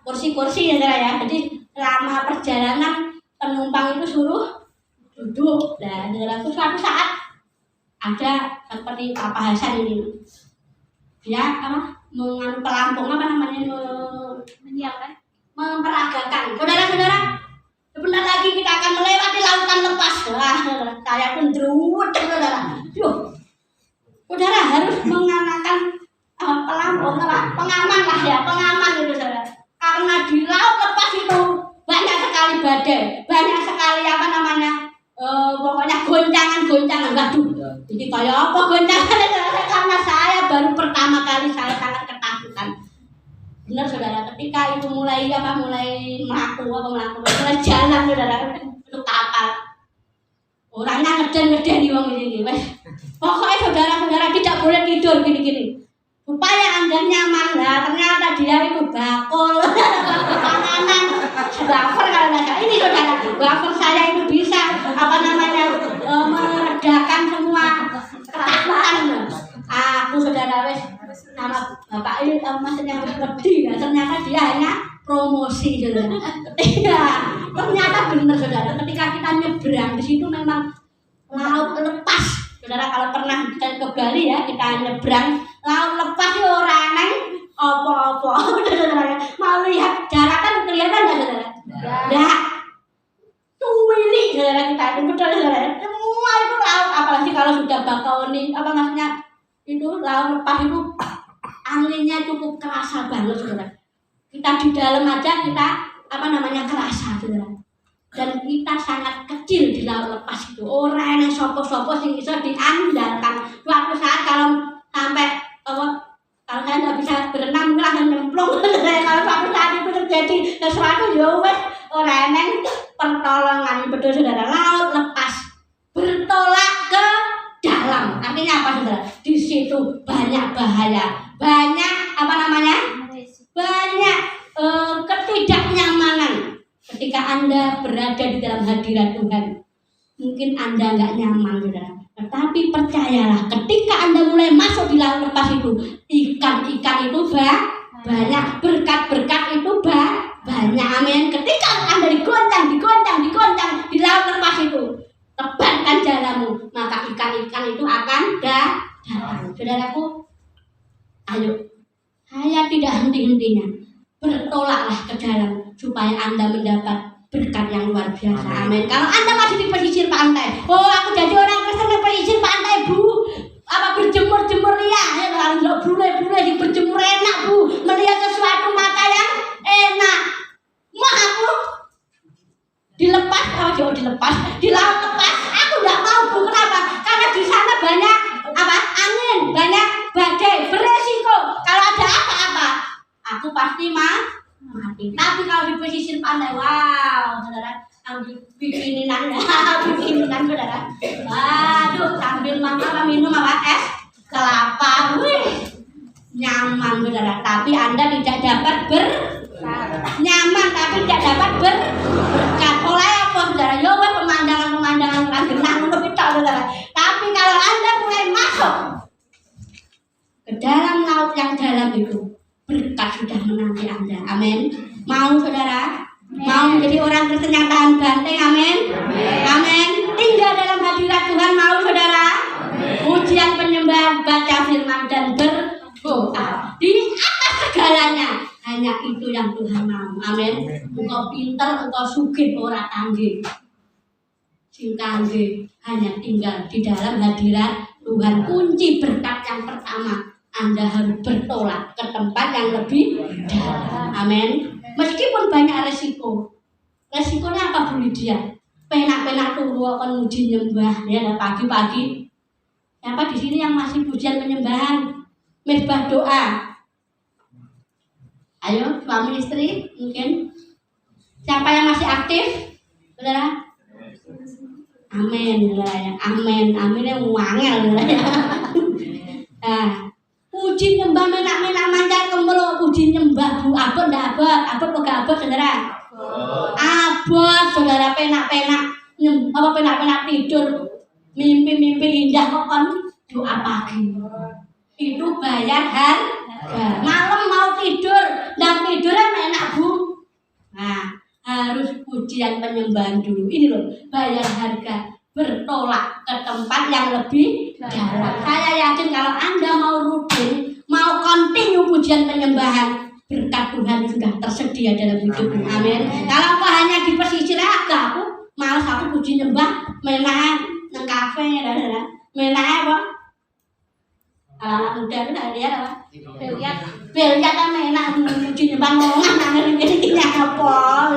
kursi-kursi ya saudara ya. Jadi selama perjalanan penumpang itu suruh duduk. Nah, saudara, suatu saat ada seperti Pak Hasan ini, dia menganu pelampung menyiapkan, memperagakan. Saudara-saudara, sebentar lagi kita akan melewati lautan lepas. Wah, saya pun jeruut, saudara. Saudara harus mengenakan pelampung, pengaman lah ya, pengaman itu saudara. Karena di laut lepas itu banyak sekali badai, banyak sekali pokoknya goncangan. Waduh, jadi kayak apa goncangan? Karena saya baru pertama kali, saya sangat ketakutan. Benar saudara, ketika itu mulai melaku, mulai jalan saudara, itu kapal. Orangnya ngeden di wong ini, wes. Pokoknya saudara-saudara tidak boleh tidur gini-gini. Supaya Anda nyaman lah, ternyata dia itu bakul, panganan, buffer kalau nggak salah. Ini saudara, buffer saya itu bisa meredakan semua ketakutan. Aku saudara wes nama bapak ini maksudnya pedih ya. Ternyata dia hanya promosi saudara. Iya, ternyata benar saudara. Ketika kita nyebrang di situ memang laut lepas. Saudara kalau pernah ke Bali ya, kita nyebrang laut lepas itu orang neng apa-apa. Saudara mau lihat jarak kan kelihatan nggak saudara? Nggak. Tuwili saudara kita itu betul saudara. Semua itu laut, apalagi kalau sudah Bakauni maksudnya itu laut lepas itu anginnya cukup kerasa banget saudara. Kita di dalam aja kita kerasa saudara. Dan kita sangat kecil di laut lepas itu. Orang yang sopo-sopo sih bisa diandalkan. Suatu saat kalau sampai kalau saya nggak bisa berenang langsung nyemplung. Kalau suatu saat itu terjadi sesuatu ya wes orang yang pertolongan betul saudara. Laut lepas bertolak ke dalam. Artinya apa saudara? Di situ banyak bahaya, banyak banyak ketidaknyamanan. Ketika Anda berada di dalam hadirat Tuhan, mungkin Anda nggak nyaman, saudara. Tetapi percayalah, ketika Anda mulai masuk di laut lepas itu, ikan-ikan itu banyak, berkat-berkat itu banyak. Amin. Ketika Anda digoncang di laut lepas itu, tebarkan jalamu, maka ikan-ikan itu akan datang. Saudaraku, Ayo, saya tidak henti-hentinya. Bertolaklah ke dalam supaya Anda mendapat berkat yang luar biasa. Amin. Kalau Anda masih di pesisir pantai, oh aku jadi orang Kristen di pesisir pantai, Bu. Apa berjemur-jemur ya? Kalau bule-bule di berjemur enak, Bu. Melihat sesuatu mata yang enak. Mau aku dilepas, di laut lepas. Aku nggak mau, Bu. Kenapa? Karena di sana banyak angin, banyak badai, beresiko. Kalau ada apa-apa, aku pasti mati. Tapi kalau di pesisir pantai, wow, saudara, bikininan, saudara. Waduh, sambil minum es kelapa, nyaman, saudara. Tapi Anda tidak dapat nyaman, tapi tidak dapat berkat. Oleh apa, saudara? Ya, pemandangan genang untuk kita, saudara. Tapi kalau Anda mulai masuk ke dalam laut yang dalam itu, berkat sudah menanti Anda. Amin. Mau, saudara? Mau menjadi orang Kristen yang tahan banteng? Amin. Amin. Tinggal dalam hadirat Tuhan, mau, saudara? Ujian penyembahan, baca firman dan berdoa. Di atas segalanya, hanya itu yang Tuhan mau. Amin. Engkau pintar, engkau sugih, ora tangge. Sing tangge hanya tinggal di dalam hadirat Tuhan. Kunci berkat yang pertama, Anda harus bertolak ke tempat yang lebih dalam. Amin. Meskipun banyak resiko. Resikonya apa, Bu Lydia? Penak-penak turu akan uji nyembah ya pagi-pagi. Siapa di sini yang masih pujian penyembahan? Mezbah doa. Ayo, suami istri mungkin. Siapa yang masih aktif? Saudara? Amin, saudara. Amin yang wangel, saudara. Nah, puji nyembah menak-menak manjat kembali puji nyembah Bu abot ndak abot kok abot, saudara? Abot, saudara, penak-penak penak-penak tidur, mimpi-mimpi indah kok kan doa pagi. Itu bayar harga. Malam mau tidur, dan tidurnya enak, Bu. Nah, harus pujian penyembahan dulu. Ini loh, bayar harga, bertolak ke tempat yang lebih dalam. Saya yakin kalau Anda mau rutin, mau continue pujian penyembahan, berkat Tuhan sudah tersedia dalam hidupmu. Amin. Kalau kau hanya di pesisir aja, aku malas, aku puji nyembah, menang nang kafe, menang apa? Anak muda itu tidak lihat apa? Biliar kan enak, puji nyembah ngomong nang ini apa?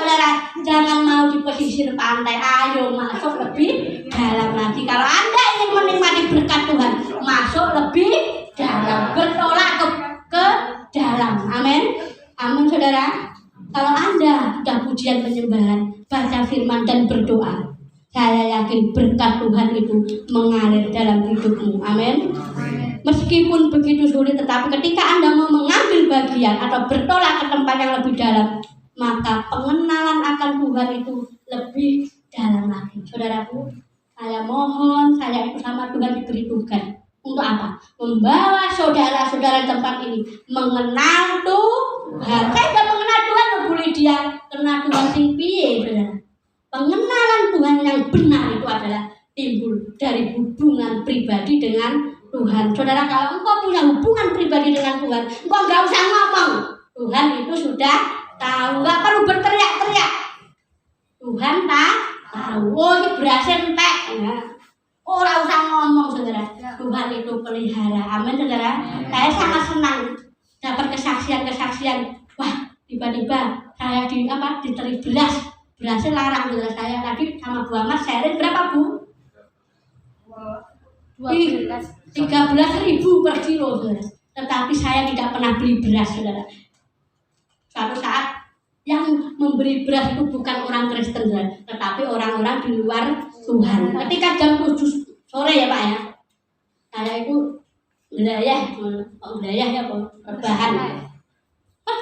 Saudara, jangan mau di pesisir pantai, ayo masuk lebih dalam lagi. Kalau Anda ingin menikmati berkat Tuhan, masuk lebih dalam, bertolak ke dalam. Amin. Amin, saudara. Kalau Anda sudah pujian penyembahan, baca firman dan berdoa, saya yakin berkat Tuhan itu mengalir dalam hidupmu. Amin. Meskipun begitu sulit, tetapi ketika Anda mau mengambil bagian atau bertolak ke tempat yang lebih dalam, maka pengenalan akan Tuhan itu lebih dalam lagi. Saudaraku, saya mohon, saya itu sama Tuhan diberi tugas. Untuk apa? Membawa saudara-saudara tempat ini mengenal Tuhan. Saya sudah mengenal Tuhan, Bu Lydia. Kenal Tuhan sing piye, saudara? Pengenalan Tuhan yang benar itu adalah timbul dari hubungan pribadi dengan Tuhan. Saudara, kalau engkau punya hubungan pribadi dengan Tuhan, engkau nggak usah ngomong. Tuhan itu sudah tahu, nggak perlu berteriak-teriak. Tuhan tahu. Oh, ini berhasil entek. Orang usah ngomong, saudara. Tuhan itu pelihara. Amin, saudara. Saya sangat senang dapat kesaksian. Wah, tiba-tiba saya diterima berhasil larang, saudara. Saya tadi sama Bu Ahmad sharing berapa, Bu? 13.000 per kilo, saudara. Tetapi saya tidak pernah beli beras, saudara. Suatu saat yang memberi beras itu bukan orang Kristen, saudara, tetapi orang-orang di luar Tuhan. Ketika jam 7 sore ya Pak ya, saya itu wilayah ya Pak, rebahan. Mas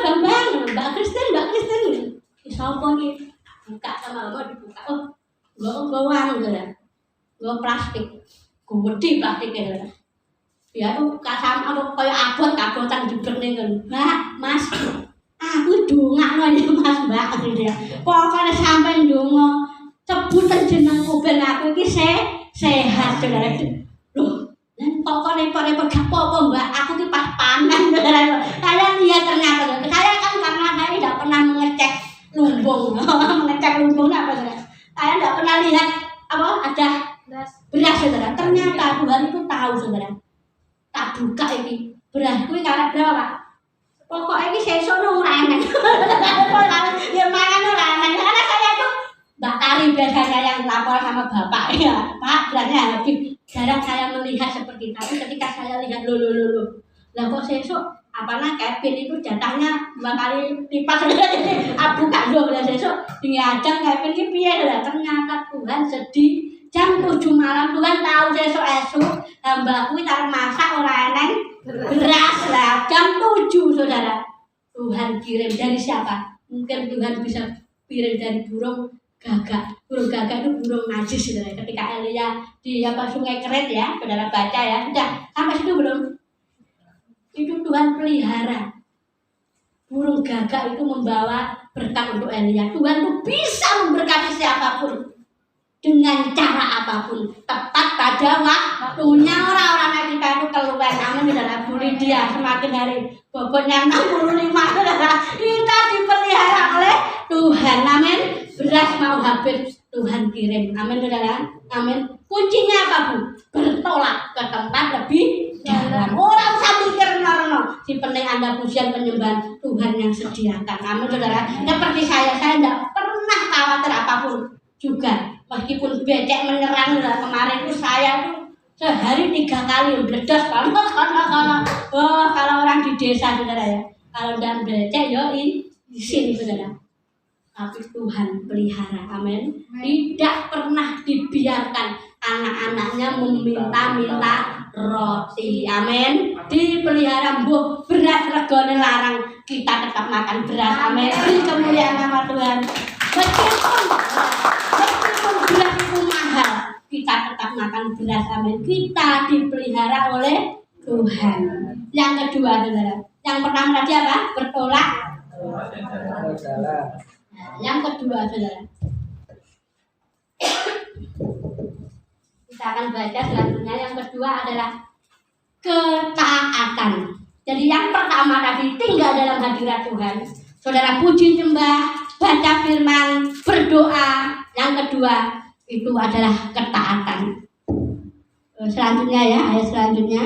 Bambang, Mbak Kristen. Siapa nih? Buka sama Mbak dibuka. Oh, gua saudara. Gua plastik. Gede plastiknya, saudara. Ya tuh kasam apa kayak abotan diberning kan. Mbak, Mas, aku dongakno ya Mas Mbak gitu ya. Pokoknya sampai ndonga sebutan jeneng mobil aku iki sehat, saudara. Loh, lan pokoknya repot-repot gak apa-apa Mbak, aku tuh pas panen. Saya lihat ternyata, saya kan karena saya tidak pernah mengecek lumbung, mengecek lumbungnya apa saudara. Saya tidak pernah lihat apa ada beras saudara. Ternyata Tuhan itu tahu saudara. Tak buka ini beras kuwi karek berapa Pak? Pokoknya ini sesuk ora enak. Ya mangan ora enak. Karena saya tuh Mbak Tari biasanya yang lapor sama bapak ya, Pak berasnya habis. Jarang saya melihat seperti itu. Tapi ketika saya lihat loh, lah kok sesuk apana Kevin itu jatahnya 2 kali lipat jadi abu kandung dan sesuk diajang Kevin ki piye lah. Ternyata Tuhan sedih. Jam 7 malam Tuhan tahu sesuk esuk hambaku tar masak ora eneng beras lah. Jam 7 saudara. Tuhan kirim dari siapa? Mungkin Tuhan bisa kirim dari burung gagak. Burung gagak itu burung najis saudara. Ketika Elia di sungai Keret ya, saudara baca ya. Sudah sampai situ belum? Itu Tuhan pelihara. Burung gagak itu membawa berkat untuk Elia. Tuhan itu bisa memberkati siapapun dengan cara apapun, tepat pada waktunya. Orang-orang kita itu keluar. Namun saudara Bu Lydia semakin hari bobotnya 65 saudara. Kita dipelihara oleh Tuhan. Amin. Beras mau habis Tuhan kirim. Amin saudara. Amin. Kuncinya apa Bu? Bertolak ke tempat lebih dalam. Orang usah mikir norno. Si penting Anda pujian penyembahan Tuhan yang sediakan. Amin saudara. Seperti saya tidak pernah khawatir apapun juga. Meskipun becek menyerang kemarin itu saya tuh sehari 3 kali bledos kalau orang di desa saudara ya. Kalau dan becek yo di sini saudara. Tapi Tuhan pelihara, amin. Tidak pernah dibiarkan anak-anaknya meminta-minta roti, amin. Dipelihara mbuh beras regane larang, kita tetap makan beras, amin. Kemuliaan nama Tuhan. Meskipun beras itu mahal, kita tetap makan beras, amin. Kita dipelihara oleh Tuhan. Yang kedua saudara, yang pertama tadi apa? Bertolak. Yang kedua saudara, kita akan baca selanjutnya. Yang kedua adalah ketaatan. Jadi yang pertama tadi tinggal dalam hadirat Tuhan, saudara puji sembah, baca firman, berdoa. Yang kedua itu adalah ketaatan. Selanjutnya ya, ayat selanjutnya.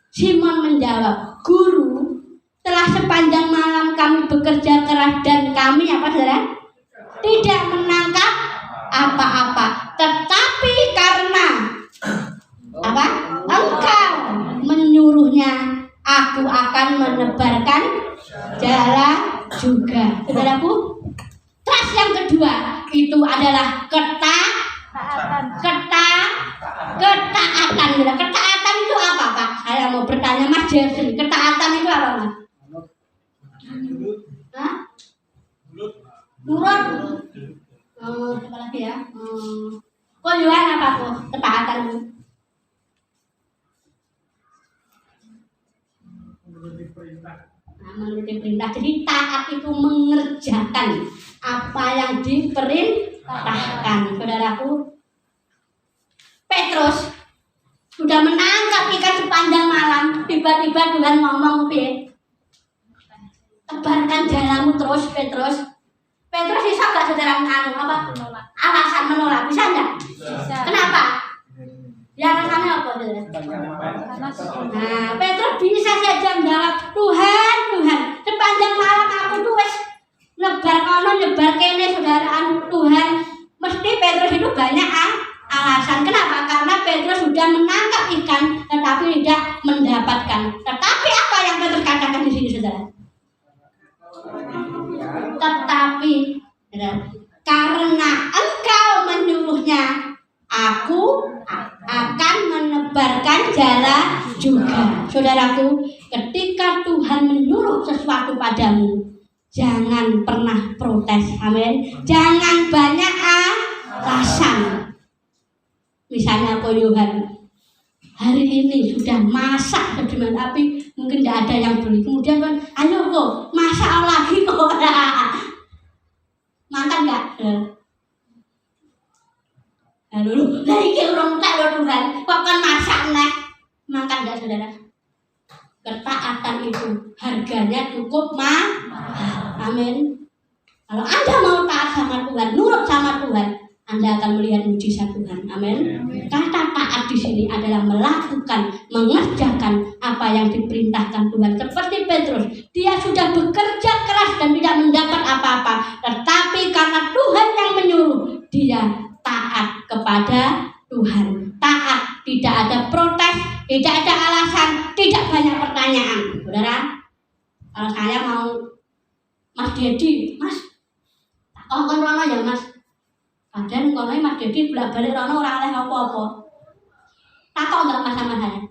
Simon menjawab, Guru, telah sepanjang malam kami bekerja keras dan kami apa saudara? Tidak menangkap apa-apa. Tetapi karena apa? Engkau menyuruhnya, aku akan menebarkan jala juga. Saudaraku, trust yang kedua itu adalah ketaatan. Ketaatan itu apa Pak? Saya mau bertanya Mas Jeffrey. Ketaatan itu apa Mas? Nurut. Apa lagi ya? Yohan apa tuh? Ketaatan. Menuruti perintah. Jadi taat itu mengerjakan apa yang diperintahkan. Saudaraku, Petrus sudah menangkap ikan sepanjang malam. Tiba-tiba Tuhan ngomong, tebarkan jalamu terus, Petrus. Petrus bisa nggak saudara apa? Alasan menolak bisa nggak? Kenapa? Ya alasannya apa saudara? Nah, Petrus bisa saja menjawab, Tuhan, sepanjang malam aku tuh wes nyebar kono nyebar kene saudaraan Tuhan. Mesti Petrus itu banyak alasan. Kenapa? Karena Petrus sudah menangkap ikan tetapi tidak mendapatkan. Tetapi apa yang Petrus katakan di sini saudara? Tetapi karena engkau menyuruhnya, aku akan menebarkan jala juga. Saudaraku, ketika Tuhan menyuruh sesuatu padamu, jangan pernah protes, amin. Jangan banyak alasan. Misalnya Yohan hari ini sudah masak sediman api, mungkin tidak ada yang beli. Kemudian kan, ayo kok masak lagi kok. Makan nggak? Lalu, nah ini orang tak loh Tuhan, kok kan masak nek? Makan nggak saudara. Ketaatan itu harganya cukup mahal. Amin. Kalau Anda mau taat sama Tuhan, nurut sama Tuhan, Anda akan melihat mujizat Tuhan. Amin. Kata taat di sini adalah melakukan, mengerjakan apa yang diperintahkan Tuhan. Seperti Petrus, dia sudah bekerja keras dan tidak mendapat apa-apa, tetapi karena Tuhan yang menyuruh, dia taat kepada Tuhan. Taat, tidak ada protes, tidak ada alasan, tidak banyak pertanyaan. Saudara, kalau saya mau Mas Dedi, Mas, tak kon rono ya Mas. Padahal kono Mas Dedi bolak-balik rono ora oleh apa-apa. Takok enggak Mas sama saya?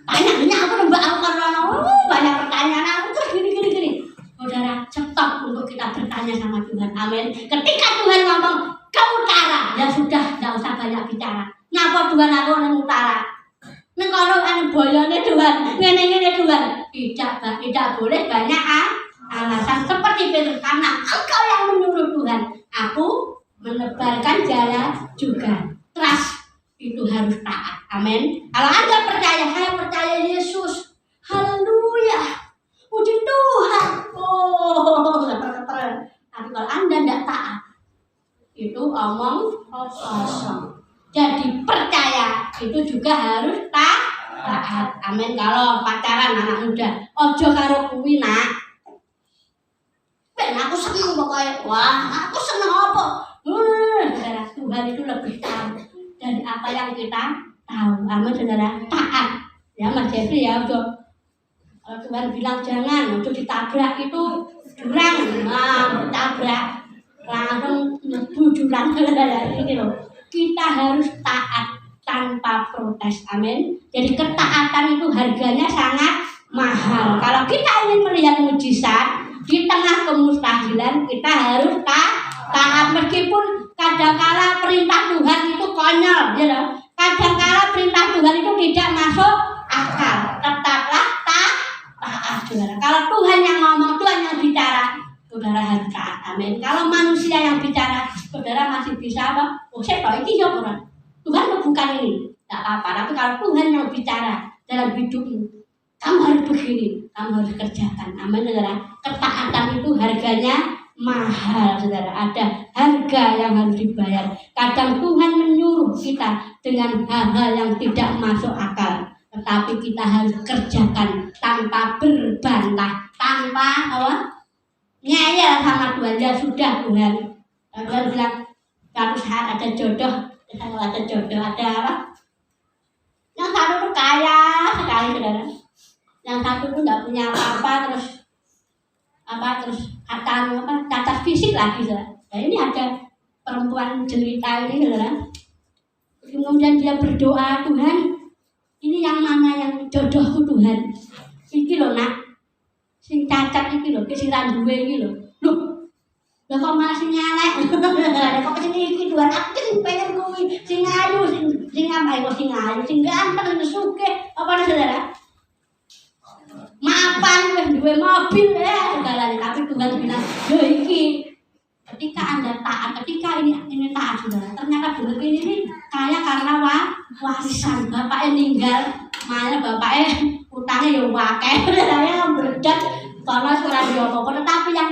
Tanya aku mbak aku kon rono, banyak pertanyaan aku terus gini. Saudara, stop untuk kita bertanya sama Tuhan. Amin. Ketika Tuhan ngomong ke utara, ya sudah, enggak usah banyak bicara. Nyapa Tuhan aku nang utara. Nang kono ane boyone Tuhan, ngene Tuhan. Tidak boleh banyak alasan seperti Petrus, karena Engkau yang menyuruh Tuhan. Aku menebarkan jala juga. Trust itu harus taat. Amin. Kalau Anda percaya, saya percaya Yesus. Haleluya. Puji Tuhan. Oh, tapi kalau Anda tidak taat, itu omong kosong. Jadi percaya itu juga harus taat. Amin. Kalau pacaran anak muda, ojo karo kuwi nak. Ben aku seneng pokoknya. Wah, aku seneng apa? Saudara, Tuhan itu lebih tahu dari apa yang kita tahu. Amin, saudara. Taat. Ya Mas Jeffrey ya, udah. Kalau Tuhan bilang jangan, untuk ditabrak itu jurang. Nah, tabrak langsung nyebu jurang. Ini loh. Kita harus taat tanpa protes. Amin. Jadi ketaatan itu harganya sangat mahal. Kalau kita ingin melihat mujizat di tengah kemustahilan, kita harus taat meskipun kadangkala perintah Tuhan itu konyol, ya. Kadangkala perintah Tuhan itu tidak masuk akal. Tetaplah taat, saudara. Kalau Tuhan yang ngomong, Tuhan yang bicara, saudara harus taat. Amin. Kalau manusia yang bicara, saudara masih bisa apa? Oh, saya tahu ini ya orang. Tuhan bukan ini, tidak apa-apa. Tapi kalau Tuhan yang bicara dalam hidupmu, kamu harus begini, kamu harus kerjakan. Amin, saudara. Ketaatan itu harganya mahal, saudara. Ada harga yang harus dibayar. Kadang Tuhan menyuruh kita dengan hal-hal yang tidak masuk akal, tetapi kita harus kerjakan tanpa berbantah, tanpa apa? Ngeyel sama Tuhan. Ya sudah Tuhan. Tuhan bilang satu saat ada jodoh, ada apa? Yang satu tuh kaya sekali, saudara. Yang satu tuh nggak punya apa-apa, terus cacat fisik lagi, saudara. Nah ini ada perempuan jelita ini, saudara. Kemudian dia berdoa, Tuhan, ini yang mana yang jodohku Tuhan? Iki loh nak, sing cacat iki loh, sing randuwe iki loh. Lah kok malah sing nyelek. Kok kesini iki Tuhan, aku sing pengen kuwi, sing ayu, sing apa kok sing ayu, sing ganteng, sing sugih, apa saudara? Mapan wis duwe mobil ya, saudara. Tapi Tuhan bilang, "Yo iki ketika Anda taat, ketika ini taat, saudara. Ternyata bener ini kaya karena warisan. Bapaknya meninggal, makanya bapaknya utangnya ya wakil, saya beredat karena suara dia apa. Tetapi yang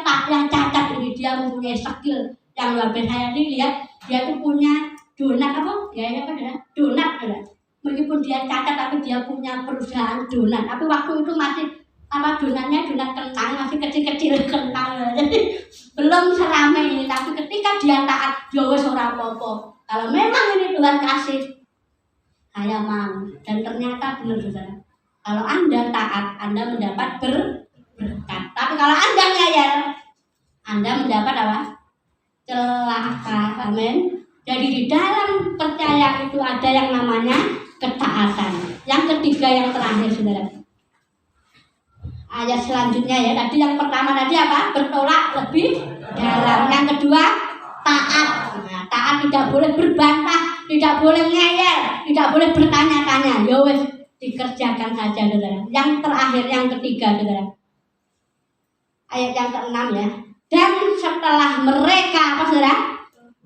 cacat ini dia mempunyai skill yang luar biasa. Saya ini lihat dia tuh punya donat apa? Ya apa ya? Donat, saudara. Meskipun dia cacat tapi dia punya perusahaan donat. Tapi waktu itu masih apa donatnya donat kentang, masih kecil-kecil kentang. Jadi belum seramai ini. Tapi ketika dia taat, ya wis ora apa-apa. Kalau memang ini Tuhan kasih, saya mau. Dan ternyata benar, saudara. Kalau Anda taat, Anda mendapat berkat. Tapi kalau Anda ngeyel, Anda mendapat apa? Celaka. Amin. Jadi di dalam percaya itu ada yang namanya ketaatan. Yang ketiga, yang terakhir, saudara. Ayat selanjutnya ya. Tadi yang pertama tadi apa? Bertolak lebih dalam. Yang kedua, taat. Nah, taat tidak boleh berbantah, tidak boleh ngeyel, tidak boleh bertanya-tanya. Ya wes, dikerjakan saja, saudara. Yang terakhir, yang ketiga, saudara. Ayat yang ke-6 ya. Dan setelah mereka apa, saudara?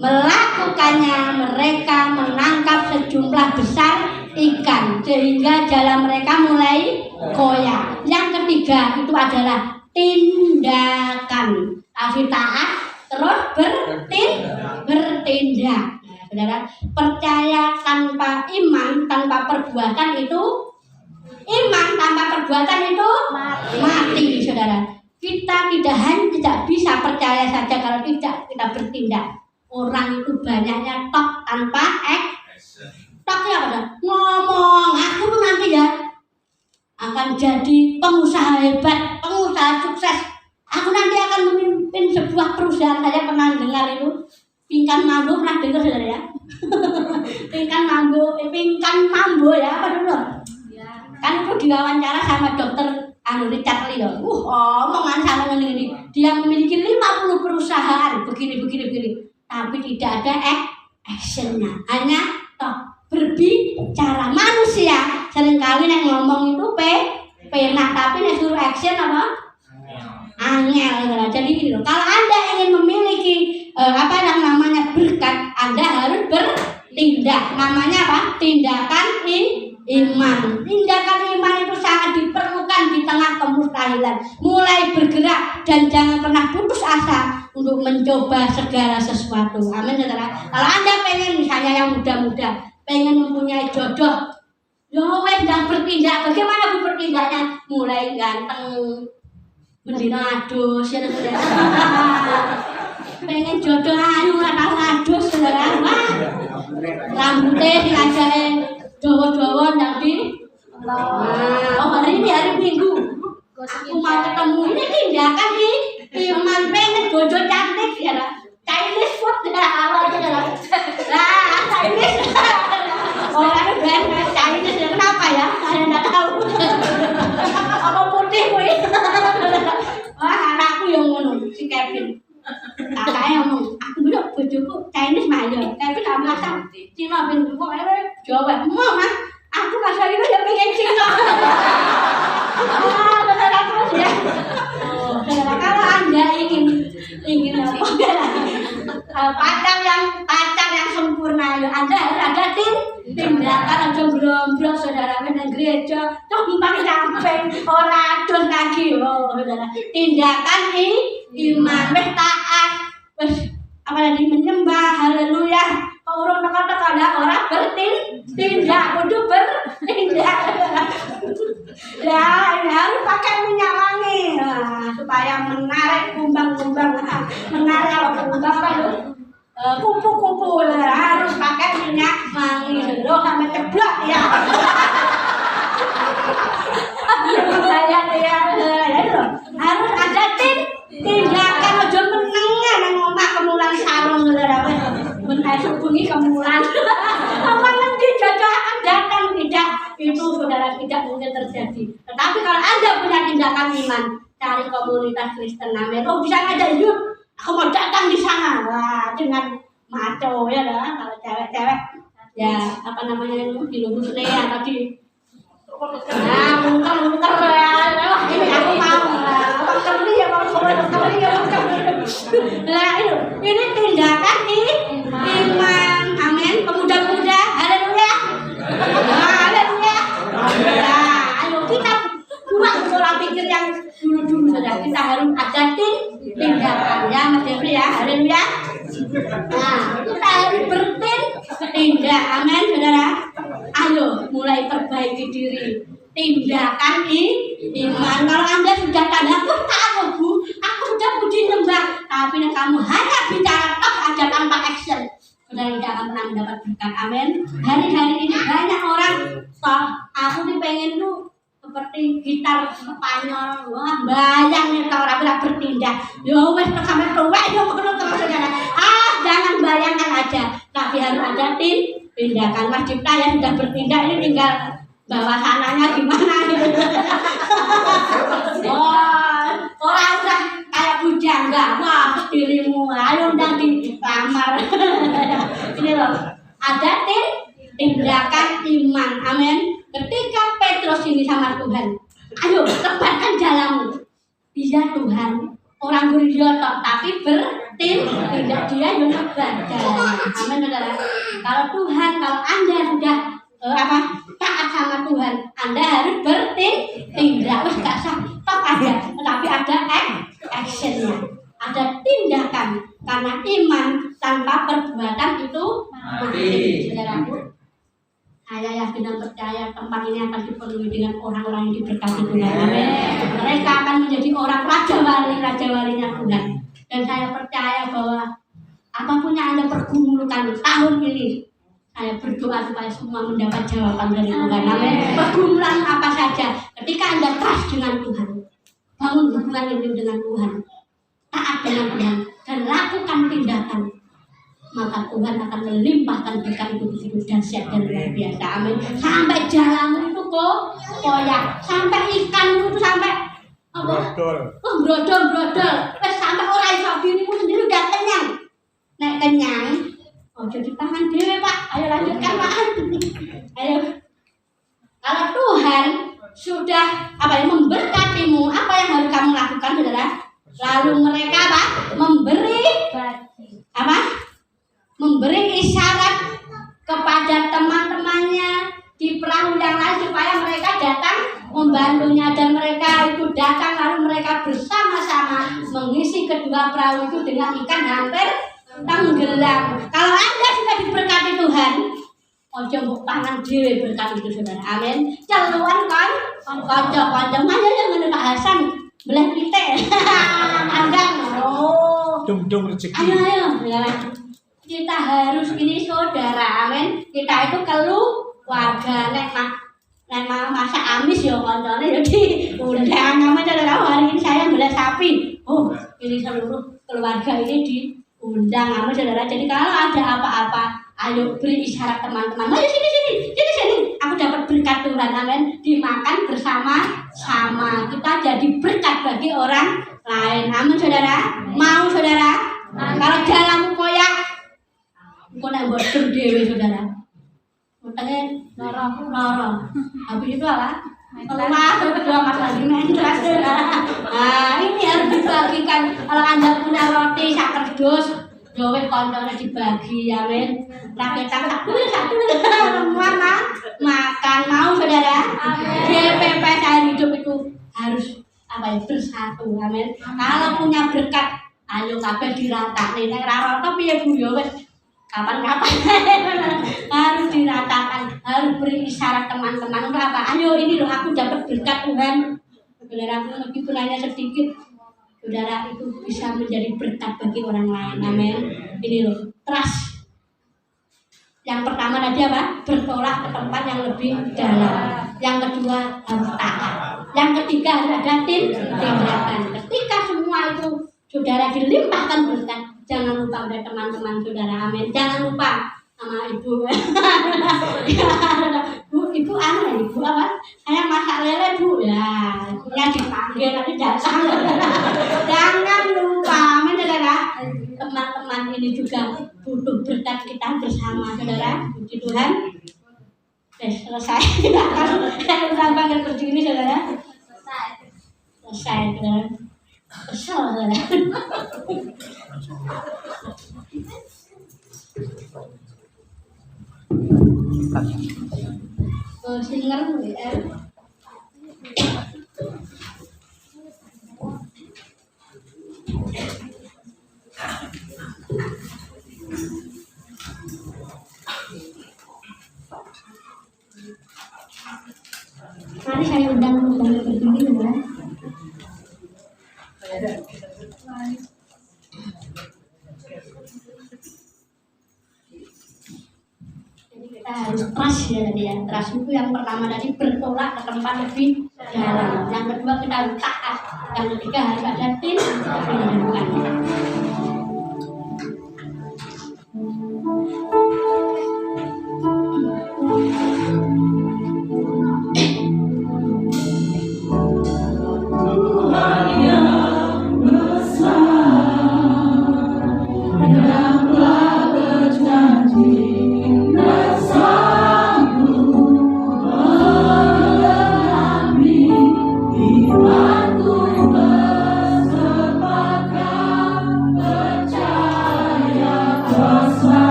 Melakukannya, mereka menangkap sejumlah besar ikan sehingga jalan mereka mulai goyah. Yang ketiga itu adalah tindakan. Tadi taat terus bertindak. Nah, saudara, percaya tanpa iman, tanpa perbuatan itu iman, tanpa perbuatan itu mati, saudara. Kita tidak bisa percaya saja kalau tidak kita bertindak. Orang itu banyaknya tok tanpa tok ya pada ngomong, aku tuh nanti ya akan jadi pengusaha hebat, pengusaha sukses. Aku nanti akan memimpin sebuah perusahaan. Saya pernah dengar itu pingkan mambo, pernah dengar saudara ya? pingkan mambo ya, apa dulu? Kan itu diwawancara sama dokter Richard Lee. Omongan sama ini. Dia memiliki 50 perusahaan begini. Tapi tidak ada actionnya. Hanya berbicara. Manusia seringkali yang ngomong itu penak, tapi yang suruh action apa? Angel. Jadi gini loh. Kalau Anda ingin memiliki berkat, Anda harus bertindak. Namanya apa? Tindakan iman. Tindakan iman itu sangat diperlukan di tengah kemustahilan. Mulai bergerak dan jangan pernah putus asa untuk mencoba segala sesuatu. Amin, saudara. Kalau Anda pengen misalnya yang muda-muda pengen mempunyai jodoh, jangan bertindak. Bagaimana bertindaknya? Mulai ganteng, bendina adus, ya saudara. Pengen jodoh nggak tahu adus, saudara. Rambutnya diajarin dawa-dawa nanti. Hari ini hari Minggu. Aku mau ketemu ini tindakan nih. Iman pengen jodoh cantik ya lah. Chinese food ya awalnya lah. Chinese. Orang brand Chinese kenapa ya? Saya nggak tahu. Apa putih gue? Wah anakku yang ngono si Kevin. Kakaknya ngomong, aku bilang bojoku Chinese mah ya. Kevin nggak masak. Cina bin kok Jawa. Mama, aku masa itu ya pengen Cina. Saudara terus ya. Saudara, kalau Anda ingin pacar yang sempurna, Anda harus ada tindakan aja grombrong, saudara, dengan gereja tumpang camping ora adus lagi. Saudara, tindakan iman, taat, menyembah, haleluya. Orang kata-kata ada orang bertindak, kudu bertindak. Ya, harus pakai minyak wangi supaya menarik kumbang-kumbang, menarik kupu-kupu. Harus pakai minyak wangi, sampai ceblok ya. Saya harus ada tindakan aja menengah nang omah kemulan sarung saudara. Menaik bunyi kemulan. Apa nanti jodoh akan datang tidak? Itu saudara tidak mungkin terjadi. Tetapi kalau Anda punya tindakan iman, cari komunitas Kristen namanya. Bisa ngajak yuk. Aku mau datang di sana. Wah, dengan maco ya dah. Kalau cewek-cewek ya apa namanya itu dilungkus nih atau di muter ya. Wah, ini aku mau. Nah ini tindakan iman. Amin. Pemuda-pemuda, haleluya. Haleluya. Nah, ayo kita buang pola pikir yang dulu saja. Kita harus ada tindakan ya, Mas Jeffrey ya. Haleluya. Nah, kita harus bertindak. Amin, saudara. Ayo mulai perbaiki diri. Tindakan iman. Kalau Anda sudah tanda aku sudah puji nyembah, tapi kamu hanya bicara aja tanpa action, saudara tidak akan pernah mendapat berkat. Amin. Hari-hari ini banyak orang aku nih pengen tuh seperti gitar Spanyol. Wah, banyak nih orang tidak bertindak. Yo wes sampai tuwek yo ngono terus saudara. Jangan bayangkan aja, tapi harus ada tindakan. Mas Cipta yang sudah bertindak ini tinggal bawa sananya gimana gitu. Orang udah kayak bujangga, wah dirimu ayo undang di kamar. Ini loh, ada tindakan iman. Amin. Ketika Petrus ini sama Tuhan, ayo tebarkan jalanmu. Iya Tuhan, orang gereja tapi bertindak dia yang tebar jalannya. Amin saudara. Kalau Anda sudah taat sama Tuhan, Anda harus bertindak. Wes gak sah tok aja, tetapi ada actionnya, ada tindakan. Karena iman tanpa perbuatan itu mati. Saudaraku, saya yakin dan percaya tempat ini akan dipenuhi dengan orang-orang yang diberkati Tuhan. Amin. Mereka akan menjadi orang raja-walinya Tuhan. Dan saya percaya bahwa apapun yang Anda pergumulkan tahun ini, saya berdoa supaya semua mendapat jawaban dari Tuhan. Amin. Pergumulan apa saja, ketika Anda trust dengan Tuhan, bangun hubungan itu dengan Tuhan, taat dengan Tuhan, dan lakukan tindakan, maka Tuhan akan melimpahkan berkat itu begitu dahsyat dan luar biasa. Amin. Sampai jalanmu itu koyak, sampai ikanmu itu sampai brodol, sampai orang iso dirimu sendiri udah kenyang. Nek kenyang, jadi tangan dewe Pak. Ayo lanjutkan Pak. Ayo. Kalau Tuhan sudah memberkatimu, apa yang harus kamu lakukan, saudara? Lalu mereka memberi isyarat kepada teman-temannya di perahu yang lain supaya mereka datang membantunya, dan mereka itu datang lalu mereka bersama-sama mengisi kedua perahu itu dengan ikan hampir tenggelam. Kalau Anda sudah diberkati Tuhan, ojo mbok tangan dhewe berkat itu, saudara. Amin. Celuan kan kanca-kanca ayo ngene Pak Hasan belah pitik. Andang. Dum rezeki. Ayo. Kita harus ini, saudara. Amin. Kita itu keluarga. Nek masak amis ya kancane ya diundang. Namanya saudara, hari ini saya belah sapi. Oh, ini seluruh keluarga ini diundang. Amin, saudara. Jadi kalau ada apa-apa, ayo beri isyarat teman-teman. Ayo sini. Aku dapat berkat Tuhan. Amin. Dimakan bersama-sama. Kita jadi berkat bagi orang lain. Amin, saudara. Mau, saudara? Kalau jalanmu koyak, kok nek bodoh dhewe, saudara. Utangnya loro. Habis itu apa? Keluar berdua Mas lagi mentras, saudara. Nah, ini harus dibagikan. Kalau Anda punya roti sak kerdus, gawe koncone dibagi, amin. Rakyat satu semua makan, mau, saudara. GPP saya hidup itu harus bersatu, amin. Kalau punya berkat, ayo kabeh diratakne. Nek ra rata piye Bu ya wis kapan-kapan harus diratakan, harus beri isyarat teman-teman. Untuk apa? Ayo ini loh aku dapat berkat Tuhan. Saudara, aku meskipun hanya sedikit, saudara itu bisa menjadi berkat bagi orang lain. Amin. Ini loh, trust. Yang pertama tadi apa? Bertolak ke tempat yang lebih dalam. Yang kedua harus taat. Yang ketiga harus ada tindakan. Ketika semua itu saudara dilimpahkan berkat, jangan lupa pada teman-teman saudara. Amin. Jangan lupa sama ibu. Bu, ibu ibu apa? Saya masak lele Bu. Ya, ibunya dipanggil tapi datang. Jangan lupa, amin, saudara. Teman-teman ini juga butuh berkat kita bersama, saudara. Puji Tuhan. Selesai. Saya udah panggil berdiri, saudara. Selesai, saudara. Kesel, saudara. Singer ya. Mari saya undang berdiri, saudara. Kita harus trust ya tadi ya. Trust itu yang pertama tadi bertolak ke tempat lebih dalam. Yang kedua kita harus taat. Yang ketiga harus ada tindakan.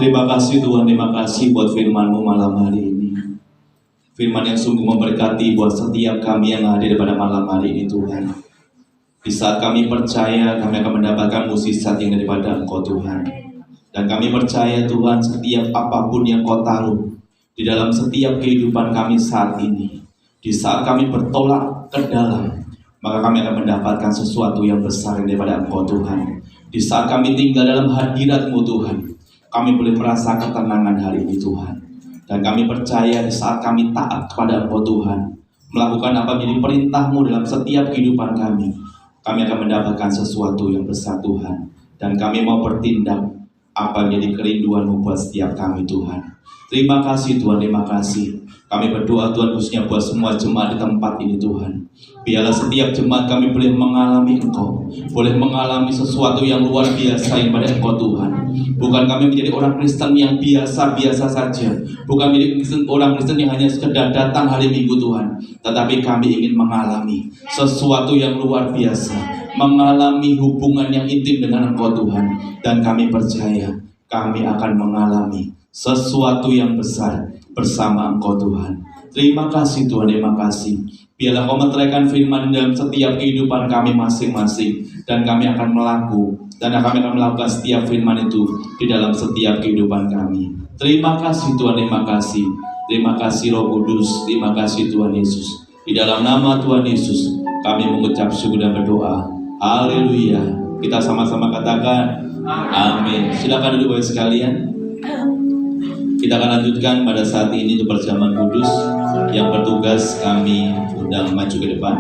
Terima kasih Tuhan, terima kasih buat firman-Mu malam hari ini. Firman yang sungguh memberkati buat setiap kami yang hadir pada malam hari ini Tuhan. Di saat kami percaya, kami akan mendapatkan mukjizat yang daripada Engkau Tuhan. Dan kami percaya Tuhan, setiap apapun yang Kau taruh di dalam setiap kehidupan kami saat ini, di saat kami bertolak ke dalam, maka kami akan mendapatkan sesuatu yang besar daripada Engkau Tuhan. Di saat kami tinggal dalam hadirat-Mu Tuhan, kami boleh merasa ketenangan hari ini Tuhan. Dan kami percaya di saat kami taat kepada Engkau Tuhan, melakukan apa menjadi perintah-Mu dalam setiap kehidupan kami akan mendapatkan sesuatu yang besar Tuhan. Dan kami mau bertindak apa menjadi kerinduan-Mu buat setiap kami Tuhan. Terima kasih Tuhan, terima kasih. Kami berdoa Tuhan khususnya buat semua jemaat di tempat ini Tuhan. Biarlah setiap jemaat kami boleh mengalami Engkau, boleh mengalami sesuatu yang luar biasa yang pada Engkau Tuhan. Bukan kami menjadi orang Kristen yang biasa-biasa saja, bukan menjadi orang Kristen yang hanya sekedar datang hari Minggu Tuhan, tetapi kami ingin mengalami sesuatu yang luar biasa, mengalami hubungan yang intim dengan Engkau Tuhan. Dan kami percaya kami akan mengalami sesuatu yang besar bersama Engkau Tuhan. Terima kasih Tuhan, terima kasih. Biarlah Kau meteraikan firman dalam setiap kehidupan kami masing-masing, dan kami akan melakukan setiap firman itu di dalam setiap kehidupan kami. Terima kasih Tuhan, terima kasih. Terima kasih Roh Kudus, terima kasih Tuhan Yesus. Di dalam nama Tuhan Yesus kami mengucap syukur dan berdoa. Haleluya. Kita sama-sama katakan amin. Silakan duduk Bapak sekalian. Kita akan lanjutkan pada saat ini untuk perjamuan kudus. Yang bertugas kami undang maju ke depan.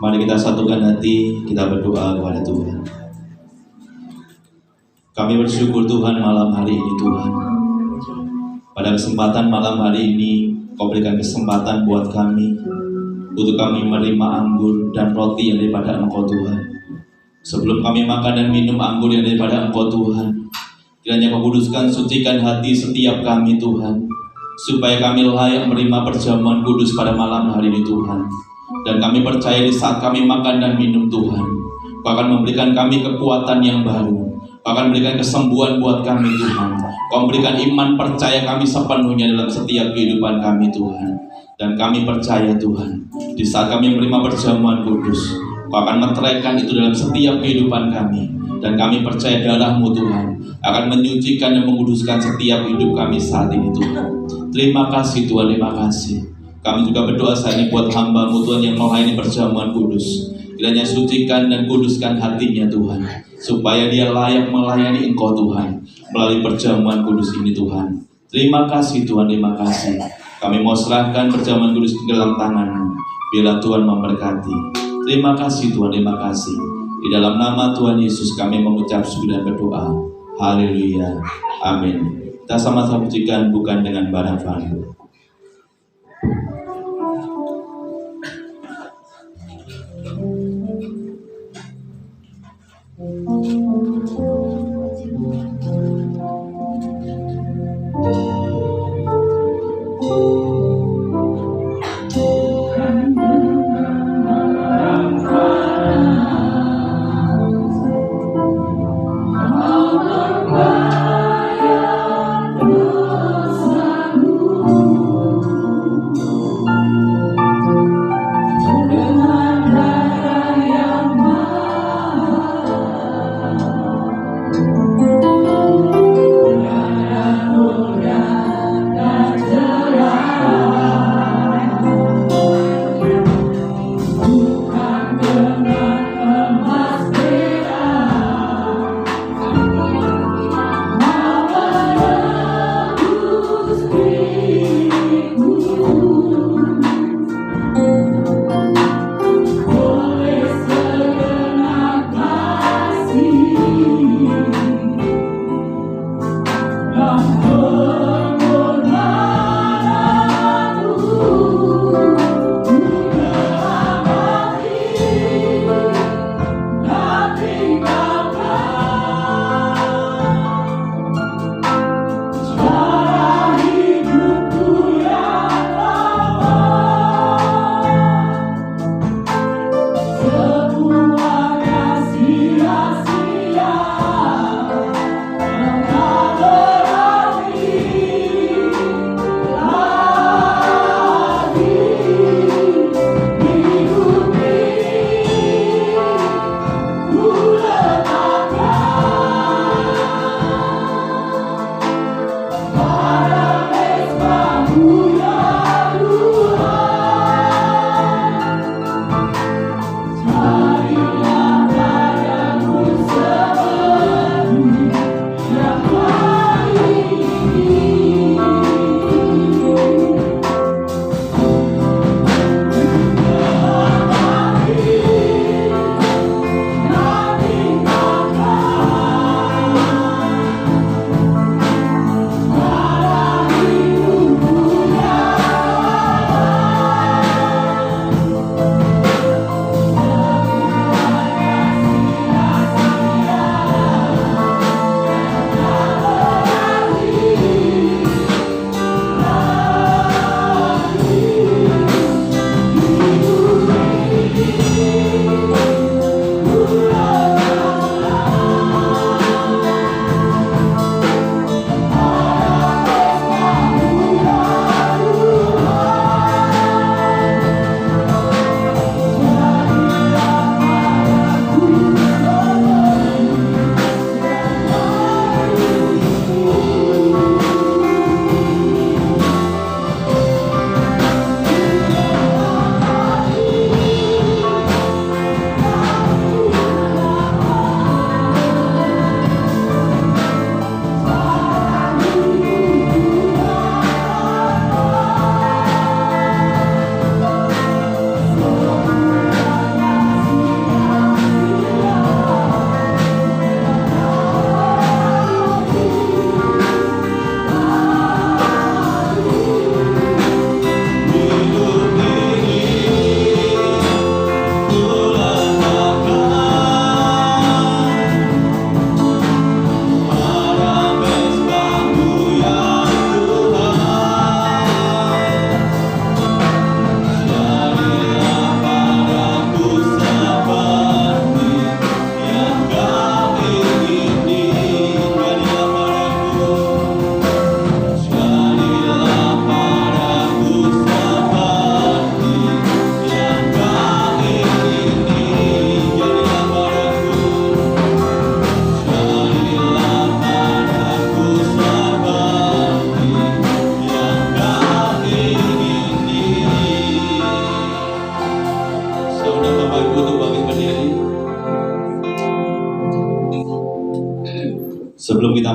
Mari kita satukan hati, kita berdoa kepada Tuhan. Kami bersyukur Tuhan malam hari ini Tuhan. Pada kesempatan malam hari ini, Kau berikan kesempatan buat kami untuk kami menerima anggur dan roti yang daripada Engkau Tuhan. Sebelum kami makan dan minum anggur yang daripada Engkau Tuhan, kiranya Kau kuduskan, sucikan hati setiap kami Tuhan, supaya kami layak menerima perjamuan kudus pada malam hari ini Tuhan. Dan kami percaya di saat kami makan dan minum Tuhan, Kau akan memberikan kami kekuatan yang baru, Kau akan memberikan kesembuhan buat kami Tuhan. Kau memberikan iman percaya kami sepenuhnya dalam setiap kehidupan kami Tuhan. Dan kami percaya Tuhan, di saat kami menerima perjamuan kudus, Kau akan meteraikan itu dalam setiap kehidupan kami. Dan kami percaya darah-Mu Tuhan akan menyucikan dan menguduskan setiap hidup kami saat ini Tuhan. Terima kasih Tuhan, terima kasih. Kami juga berdoa saat ini buat hamba-Mu Tuhan yang melayani perjamuan kudus. Kiranya sucikan dan kuduskan hatinya Tuhan, supaya dia layak melayani Engkau Tuhan melalui perjamuan kudus ini Tuhan. Terima kasih Tuhan, terima kasih. Kami mau serahkan perjamuan kudus di dalam tangan-Mu. Biarlah Tuhan memberkati. Terima kasih Tuhan, terima kasih. Di dalam nama Tuhan Yesus kami mengucap syukur dan berdoa. Haleluya. Amin. Kita sama-sama pujikan bukan dengan barang fanu.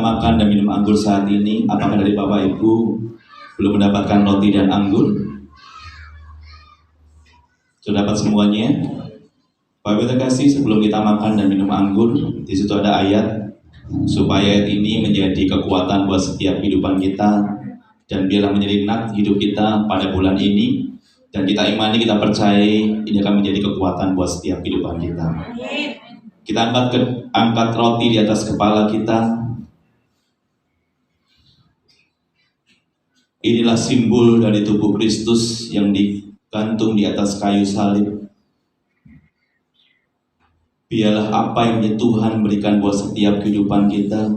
makan dan minum anggur saat ini, apakah dari Bapak Ibu belum mendapatkan roti dan anggur? Sudah dapat semuanya? Bapak Ibu terkasih, sebelum kita makan dan minum anggur, di situ ada ayat supaya ayat ini menjadi kekuatan buat setiap kehidupan kita, dan biarlah menjadi nak hidup kita pada bulan ini, dan kita imani, kita percaya ini akan menjadi kekuatan buat setiap kehidupan kita. Kita angkat roti di atas kepala kita. Inilah simbol dari tubuh Kristus yang digantung di atas kayu salib. Biarlah apa yang Tuhan berikan buat setiap kehidupan kita.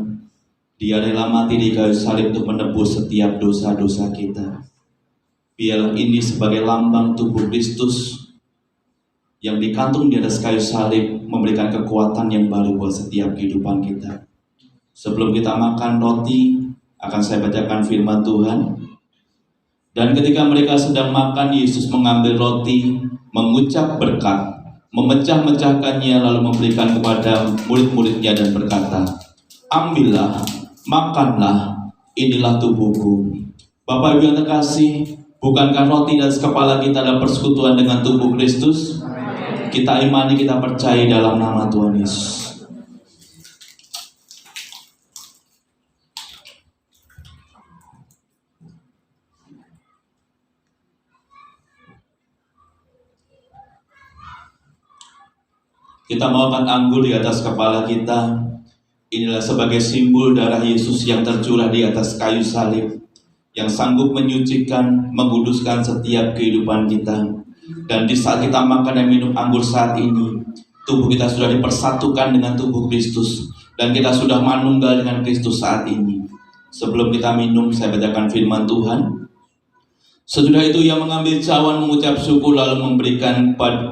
Dia rela mati di kayu salib untuk menebus setiap dosa-dosa kita. Biarlah ini sebagai lambang tubuh Kristus yang dikantung di atas kayu salib, memberikan kekuatan yang baru buat setiap kehidupan kita. Sebelum kita makan roti, akan saya bacakan firman Tuhan. Dan ketika mereka sedang makan, Yesus mengambil roti, mengucap berkat, memecah-mecahkannya, lalu memberikan kepada murid-muridnya dan berkata, "Ambillah, makanlah, inilah tubuhku." Bapak Ibu yang terkasih, bukankah roti di atas kepala kita adalah persekutuan dengan tubuh Kristus? Kita imani, kita percaya dalam nama Tuhan Yesus. Kita maukan anggur di atas kepala kita. Inilah sebagai simbol darah Yesus yang tercurah di atas kayu salib, yang sanggup menyucikan, menguduskan setiap kehidupan kita. Dan di saat kita makan dan minum anggur saat ini, tubuh kita sudah dipersatukan dengan tubuh Kristus, dan kita sudah manunggal dengan Kristus saat ini. Sebelum kita minum, saya bacakan firman Tuhan. Sesudah itu ia mengambil cawan, mengucap syukur, lalu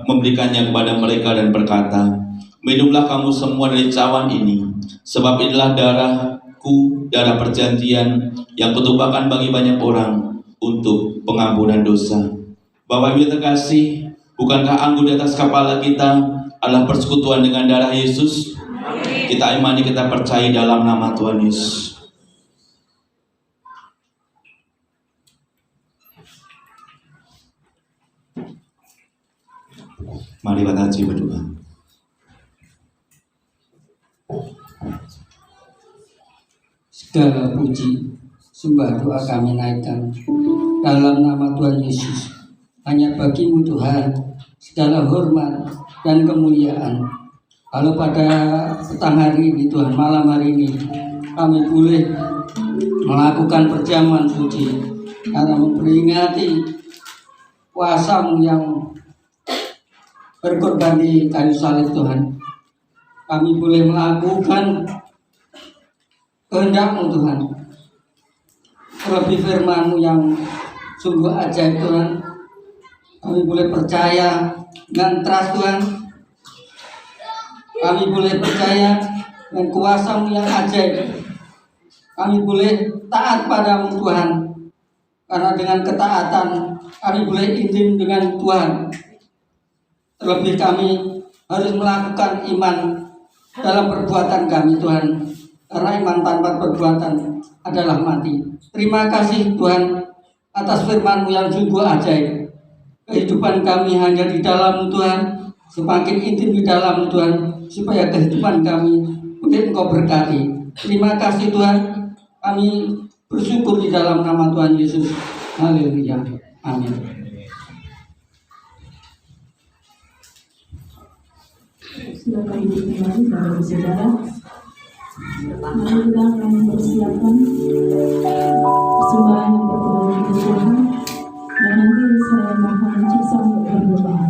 memberikannya kepada mereka dan berkata, "Minumlah kamu semua dari cawan ini, sebab inilah darahku, darah perjanjian yang kutumpahkan bagi banyak orang untuk pengampunan dosa." Bapak Ibu terkasih, bukankah anggur di atas kepala kita adalah persekutuan dengan darah Yesus? Kita imani, kita percaya dalam nama Tuhan Yesus. Mari kita berdoa. Segala puji, sembah doa kami naikkan dalam nama Tuhan Yesus. Hanya bagimu Tuhan segala hormat dan kemuliaan. Kalau pada petang hari ini Tuhan, malam hari ini kami boleh melakukan perjamuan suci karena memperingati kuasa-Mu yang berkorban di kayu salib Tuhan. Kami boleh melakukan kehendak-Mu Tuhan. Terlebih firman-Mu yang sungguh ajaib Tuhan. Kami boleh percaya dengan trust Tuhan. Kami boleh percaya dengan kuasa-Mu yang ajaib. Kami boleh taat pada-Mu Tuhan. Karena dengan ketaatan kami boleh intim dengan Tuhan. Terlebih kami harus melakukan iman dalam perbuatan kami Tuhan. Karena iman tanpa perbuatan adalah mati. Terima kasih Tuhan atas firman-Mu yang sungguh ajaib. Kehidupan kami hanya di dalam Tuhan, semakin intim di dalam Tuhan, supaya kehidupan kami boleh Engkau berkati. Terima kasih Tuhan, kami bersyukur di dalam nama Tuhan Yesus. Haleluya. Amin. Silakan duduk kembali Bapak Saudara. Mari kita akan mempersiapkan persembahan yang berkenan di Tuhan. Dan nanti saya mohon Cisa untuk berdoa.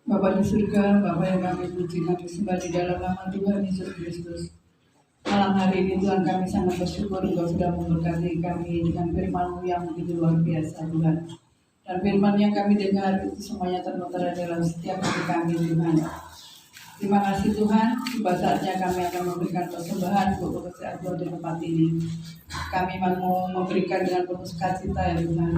Bapa di surga, Bapa yang kami puji, kami sembah di dalam nama Tuhan Yesus Kristus. Malam hari ini Tuhan, kami sangat bersyukur Engkau sudah memberkati kami dengan firman-Mu yang begitu luar biasa Tuhan. Dan firman yang kami dengar itu semuanya termuter dalam setiap hati kami Tuhan. Terima kasih Tuhan, tiba saatnya kami akan memberikan persembahan untuk pekerjaan Tuhan di tempat ini. Kami mau memberikan dengan penuh sukacita ya Tuhan.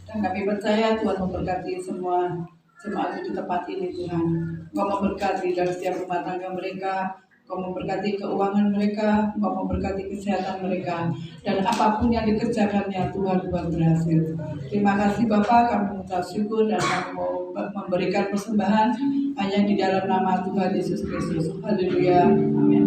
Dan kami percaya Tuhan memberkati semua jemaat di tempat ini Tuhan. Engkau memberkati dari setiap rumah tangga mereka, Engkau memberkati keuangan mereka, Engkau memberkati kesehatan mereka. Dan apapun yang dikerjakannya Tuhan buat berhasil. Terima kasih Bapak, kami mengucap syukur dan kami mau memberikan persembahan hanya di dalam nama Tuhan Yesus Kristus. Haleluya. Amin.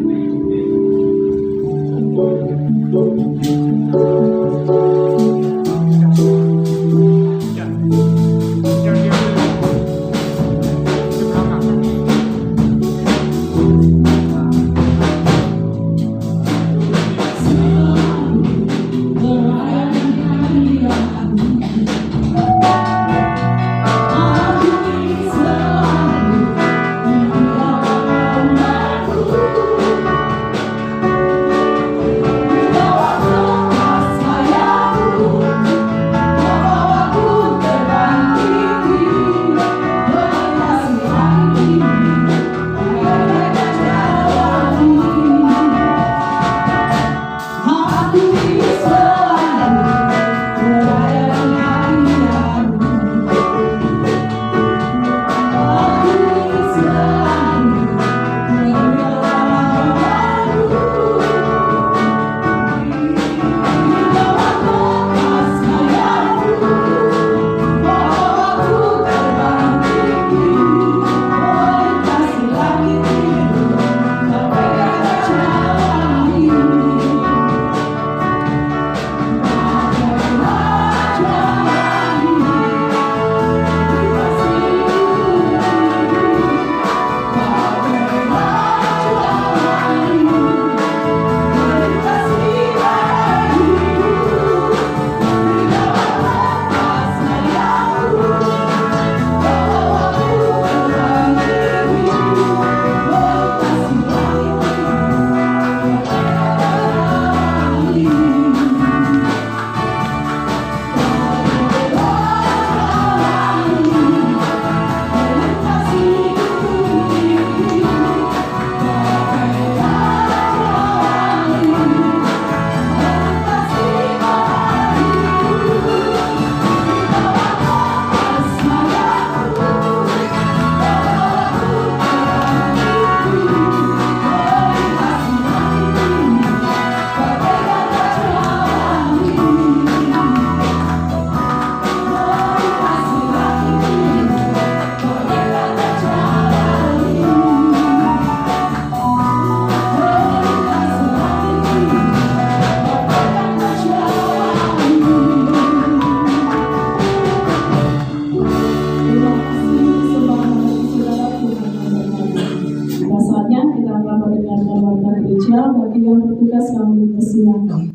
Bagi yang bertugas kami persilakan.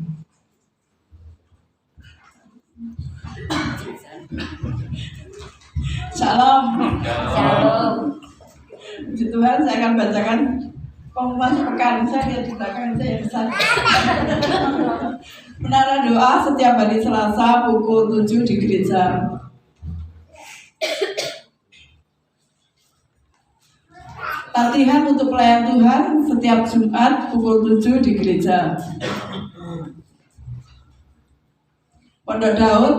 Shalom. Puji Tuhan, saya akan bacakan pengumuman pekan. Saya lihat di belakang saya besar. Menara doa setiap hari Selasa pukul 7 di gereja. Latihan untuk pelayan Tuhan setiap Jumat pukul 7 di gereja. Pondok Daud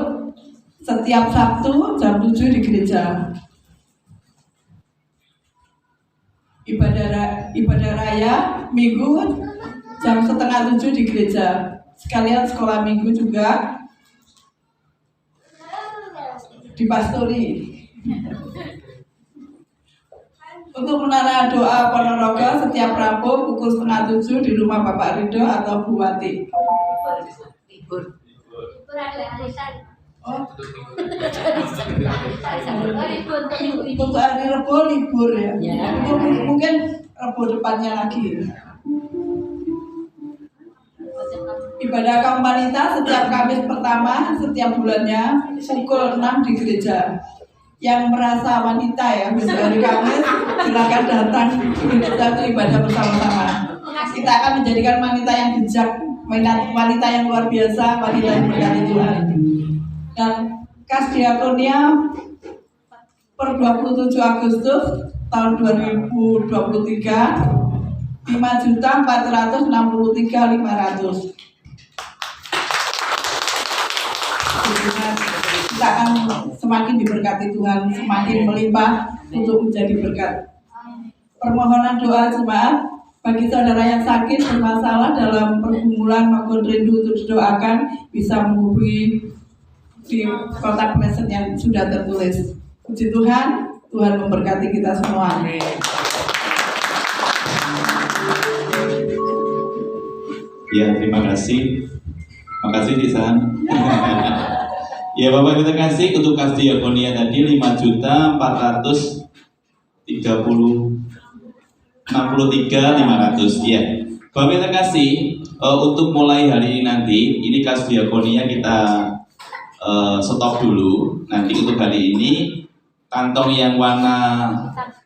setiap Sabtu jam 7 di gereja. Ibadah raya Minggu jam setengah 7 di gereja. Sekalian sekolah Minggu juga dipastori. Untuk menara doa Ponorogo setiap Rabu pukul setengah 7 di rumah Bapak Rido atau Bu Wati. Oh. Untuk hari Rabu libur ya. Mungkin Rabu depannya lagi. Ibadah kaum wanita setiap Kamis pertama setiap bulannya pukul 6 di gereja. Yang merasa wanita ya, besok hari Kamis silakan datang ke ibadah bersama-sama. Kita akan menjadikan wanita yang bijak, wanita yang luar biasa, wanita yang berkati Tuhan. Dan kas diakonia per 27 Agustus tahun 2023 5.463.500. Kita akan semakin diberkati Tuhan, semakin melimpah untuk menjadi berkat. Permohonan doa jemaat bagi saudara yang sakit bermasalah dalam pergumulan maupun rindu untuk didoakan bisa menghubungi di kontak message yang sudah tertulis. Puji Tuhan, Tuhan memberkati kita semua. Ya, terima kasih. Makasih Tisan. Ya Bapak Ibu terkasih, untuk kas diakonia tadi 5.463.500 ya. Bapak Ibu terkasih, untuk mulai hari ini nanti, ini kas diakonia kita stop dulu. Nanti untuk hari ini kantong yang warna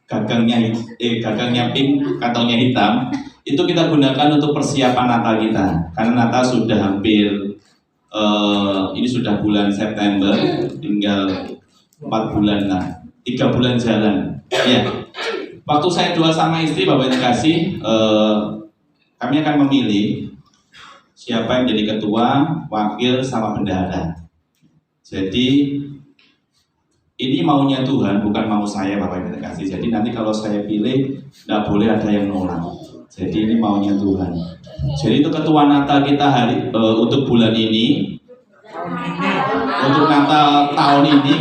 gagangnya pink, kantongnya hitam, itu kita gunakan untuk persiapan Natal kita. Karena Natal sudah hampir ini sudah bulan September, tinggal 4 bulan lah, 3 bulan jalan. Ya, waktu saya doa sama istri, Bapak yang kasih, kami akan memilih siapa yang jadi ketua, wakil, sama bendahara. Jadi ini maunya Tuhan, bukan mau saya, Bapak yang kasih. Jadi nanti kalau saya pilih, nggak boleh ada yang nolak. Jadi ini maunya Tuhan. Jadi itu ketua Natal kita untuk bulan ini, untuk Natal tahun ini,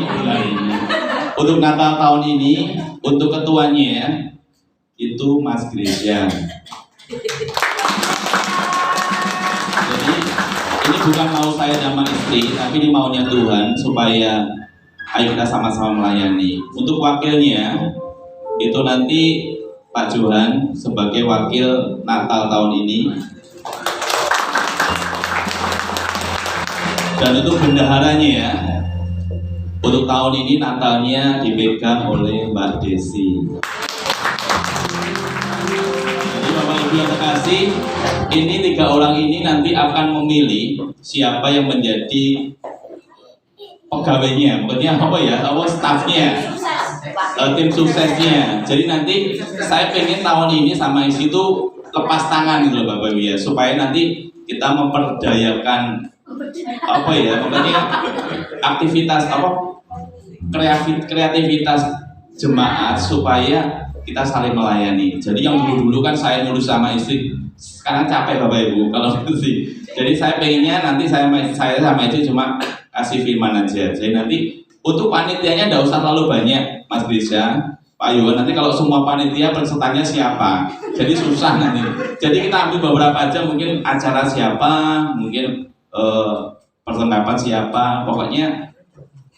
untuk Natal tahun ini, untuk ketuanya itu Mas Gereja. Jadi ini bukan mau saya dan istri, tapi ini maunya Tuhan supaya ayo kita sama-sama melayani. Untuk wakilnya itu nanti Pak Johan sebagai wakil Natal tahun ini. Dan untuk bendaharanya ya, untuk tahun ini Natalnya dipegang oleh Mbak Desi. Jadi Bapak Ibu yang terkasih, ini 3 orang ini nanti akan memilih siapa yang menjadi pegawainya, maksudnya apa ya, stafnya, tim suksesnya. Jadi nanti saya pengen tahun ini sama istri itu lepas tangan gitu loh Bapak Ibu ya, supaya nanti kita memperdayakan apa ya, makanya aktivitas kreativitas jemaat supaya kita saling melayani. Jadi yang dulu kan saya ngurus sama istri, sekarang capek Bapak Ibu kalau gitu sih. Jadi saya pengennya nanti saya sama istri cuma kasih firman aja. Jadi nanti untuk panitianya tidak usah terlalu banyak Mas Grisha, Pak Yuwan. Nanti kalau semua panitia pesertanya siapa, jadi susah nanti. Jadi kita ambil beberapa aja, mungkin acara siapa, mungkin perlengkapan siapa, pokoknya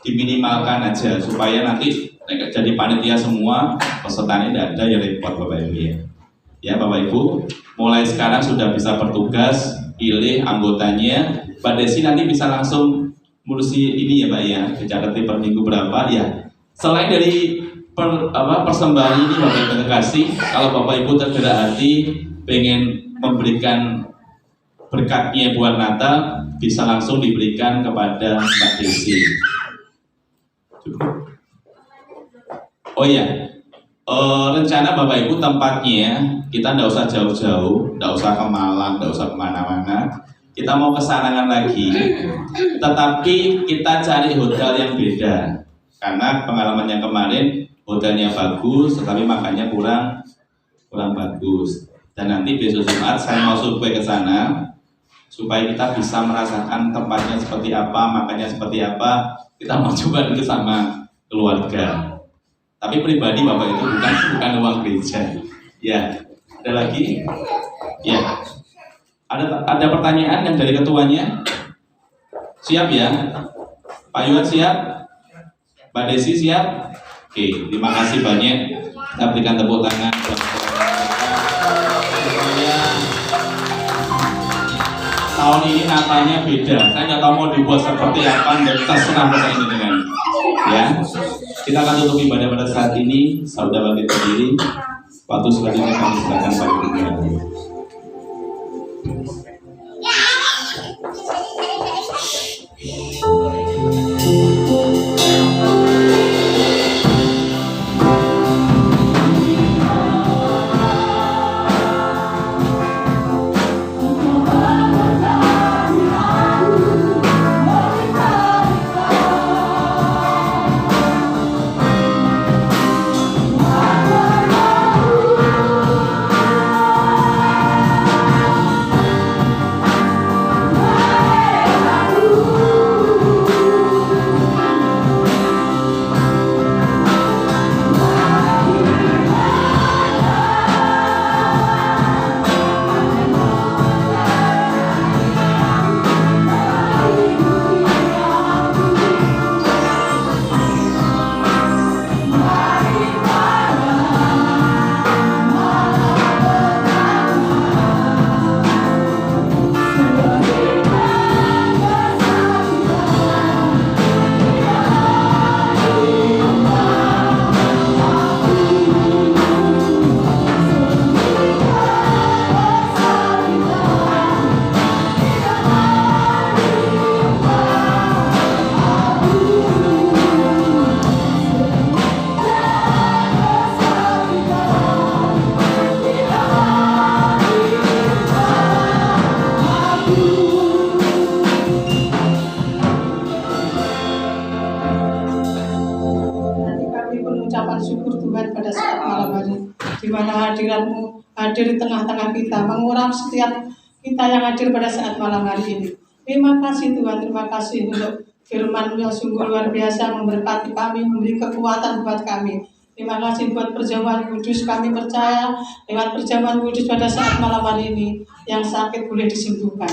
diminimalkan aja supaya nanti jadi panitia semua, pesertanya tidak ada yang repot Bapak Ibu ya. Ya Bapak Ibu, mulai sekarang sudah bisa bertugas, pilih anggotanya. Mbak Desi nanti bisa langsung ngurusi ini ya Pak ya, dicatat per minggu berapa ya. Selain dari persembahan ini Bapak Ibu terkasih, kalau Bapak Ibu tergerak hati pengen memberikan berkatnya buat Natal, bisa langsung diberikan kepada Mbak Desi. Oh ya, rencana Bapak Ibu tempatnya kita tidak usah jauh-jauh, tidak usah ke Malang, tidak usah kemana-mana. Kita mau ke Sarangan lagi, tetapi kita cari hotel yang beda. Karena pengalaman yang kemarin hotelnya bagus, tetapi makannya kurang bagus. Dan nanti besok Jumat saya mau survei ke sana supaya kita bisa merasakan tempatnya seperti apa, makannya seperti apa. Kita mau coba dulu sama keluarga. Tapi pribadi Bapak itu bukan uang gereja. Ya, ada lagi? Ya. Ada pertanyaan yang dari ketuanya? Siap ya? Pak Yuwan siap? Mbak Desi siap? Oke, terima kasih banyak. Kita berikan tepuk tangan. Tahun ini Natalnya beda. Saya nggak tahu mau dibuat seperti apa, dan terserah pada ini dengan. Ya, kita akan tutup ibadah pada saat ini. Saudara bangkit berdiri. Waktu selanjutnya kami silakan Pak Yuwan. kehadiran-Mu hadir di tengah-tengah kita, mengurang setiap kita yang hadir pada saat malam hari ini. Terima kasih Tuhan, terima kasih untuk firman-Mu yang sungguh luar biasa, memberkati kami, memberi kekuatan buat kami. Terima kasih buat perjamuan kudus, kami percaya lewat perjamuan kudus pada saat malam hari ini, yang sakit boleh disembuhkan,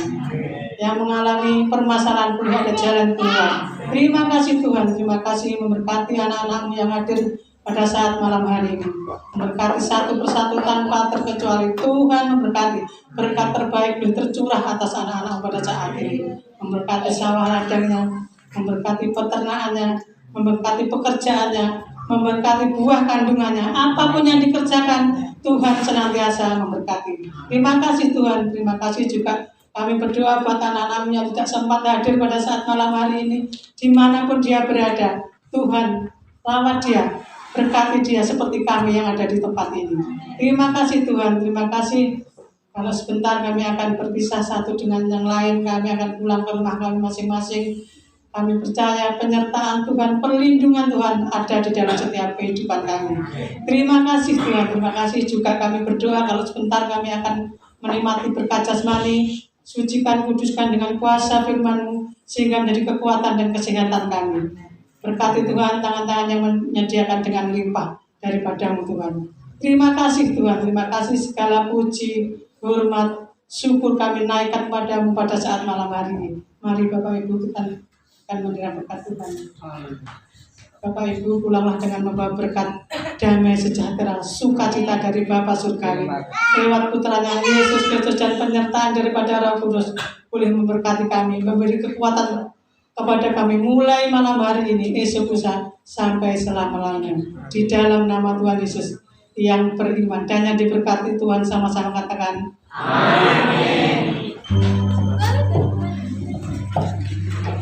yang mengalami permasalahan boleh ada jalan keluar. Terima kasih Tuhan, terima kasih memberkati anak-anak-Mu yang hadir pada saat malam hari ini. Memberkati satu persatu tanpa terkecuali. Tuhan memberkati, berkat terbaik boleh tercurah atas anak-anak pada saat ini. Memberkati sawah ladangnya, memberkati peternakannya, memberkati pekerjaannya, memberkati buah kandungannya, apapun yang dikerjakan, Tuhan senantiasa memberkati. Terima kasih Tuhan, terima kasih juga kami berdoa buat anak-anak yang tidak sempat hadir pada saat malam hari ini, dimanapun dia berada. Tuhan, rawat dia, berkati dia seperti kami yang ada di tempat ini. Terima kasih Tuhan, terima kasih. Kalau sebentar kami akan berpisah satu dengan yang lain, kami akan pulang ke rumah kami masing-masing. Kami percaya penyertaan Tuhan, perlindungan Tuhan ada di dalam setiap kehidupan kami. Terima kasih Tuhan, terima kasih juga kami berdoa kalau sebentar kami akan menikmati berkat jasmani, sucikan, kuduskan dengan kuasa firman-Mu, sehingga menjadi kekuatan dan kesehatan kami. Berkati Tuhan tangan-tangan yang menyediakan dengan limpah daripada-Mu Tuhan. Terima kasih Tuhan, terima kasih segala puji, hormat, syukur kami naikkan padamu pada saat malam hari ini. Mari Bapak Ibu kita akan menerima berkat Tuhan. Bapak Ibu pulanglah dengan membawa berkat damai sejahtera, sukacita dari Bapa Surgawi lewat putranya Yesus Kristus dan penyertaan daripada Roh Kudus boleh memberkati kami, memberi kekuatan kepada kami mulai malam hari ini, esok lusa sampai selama-lamanya. Di dalam nama Tuhan Yesus yang beriman dan yang diberkati Tuhan, sama-sama katakan amin.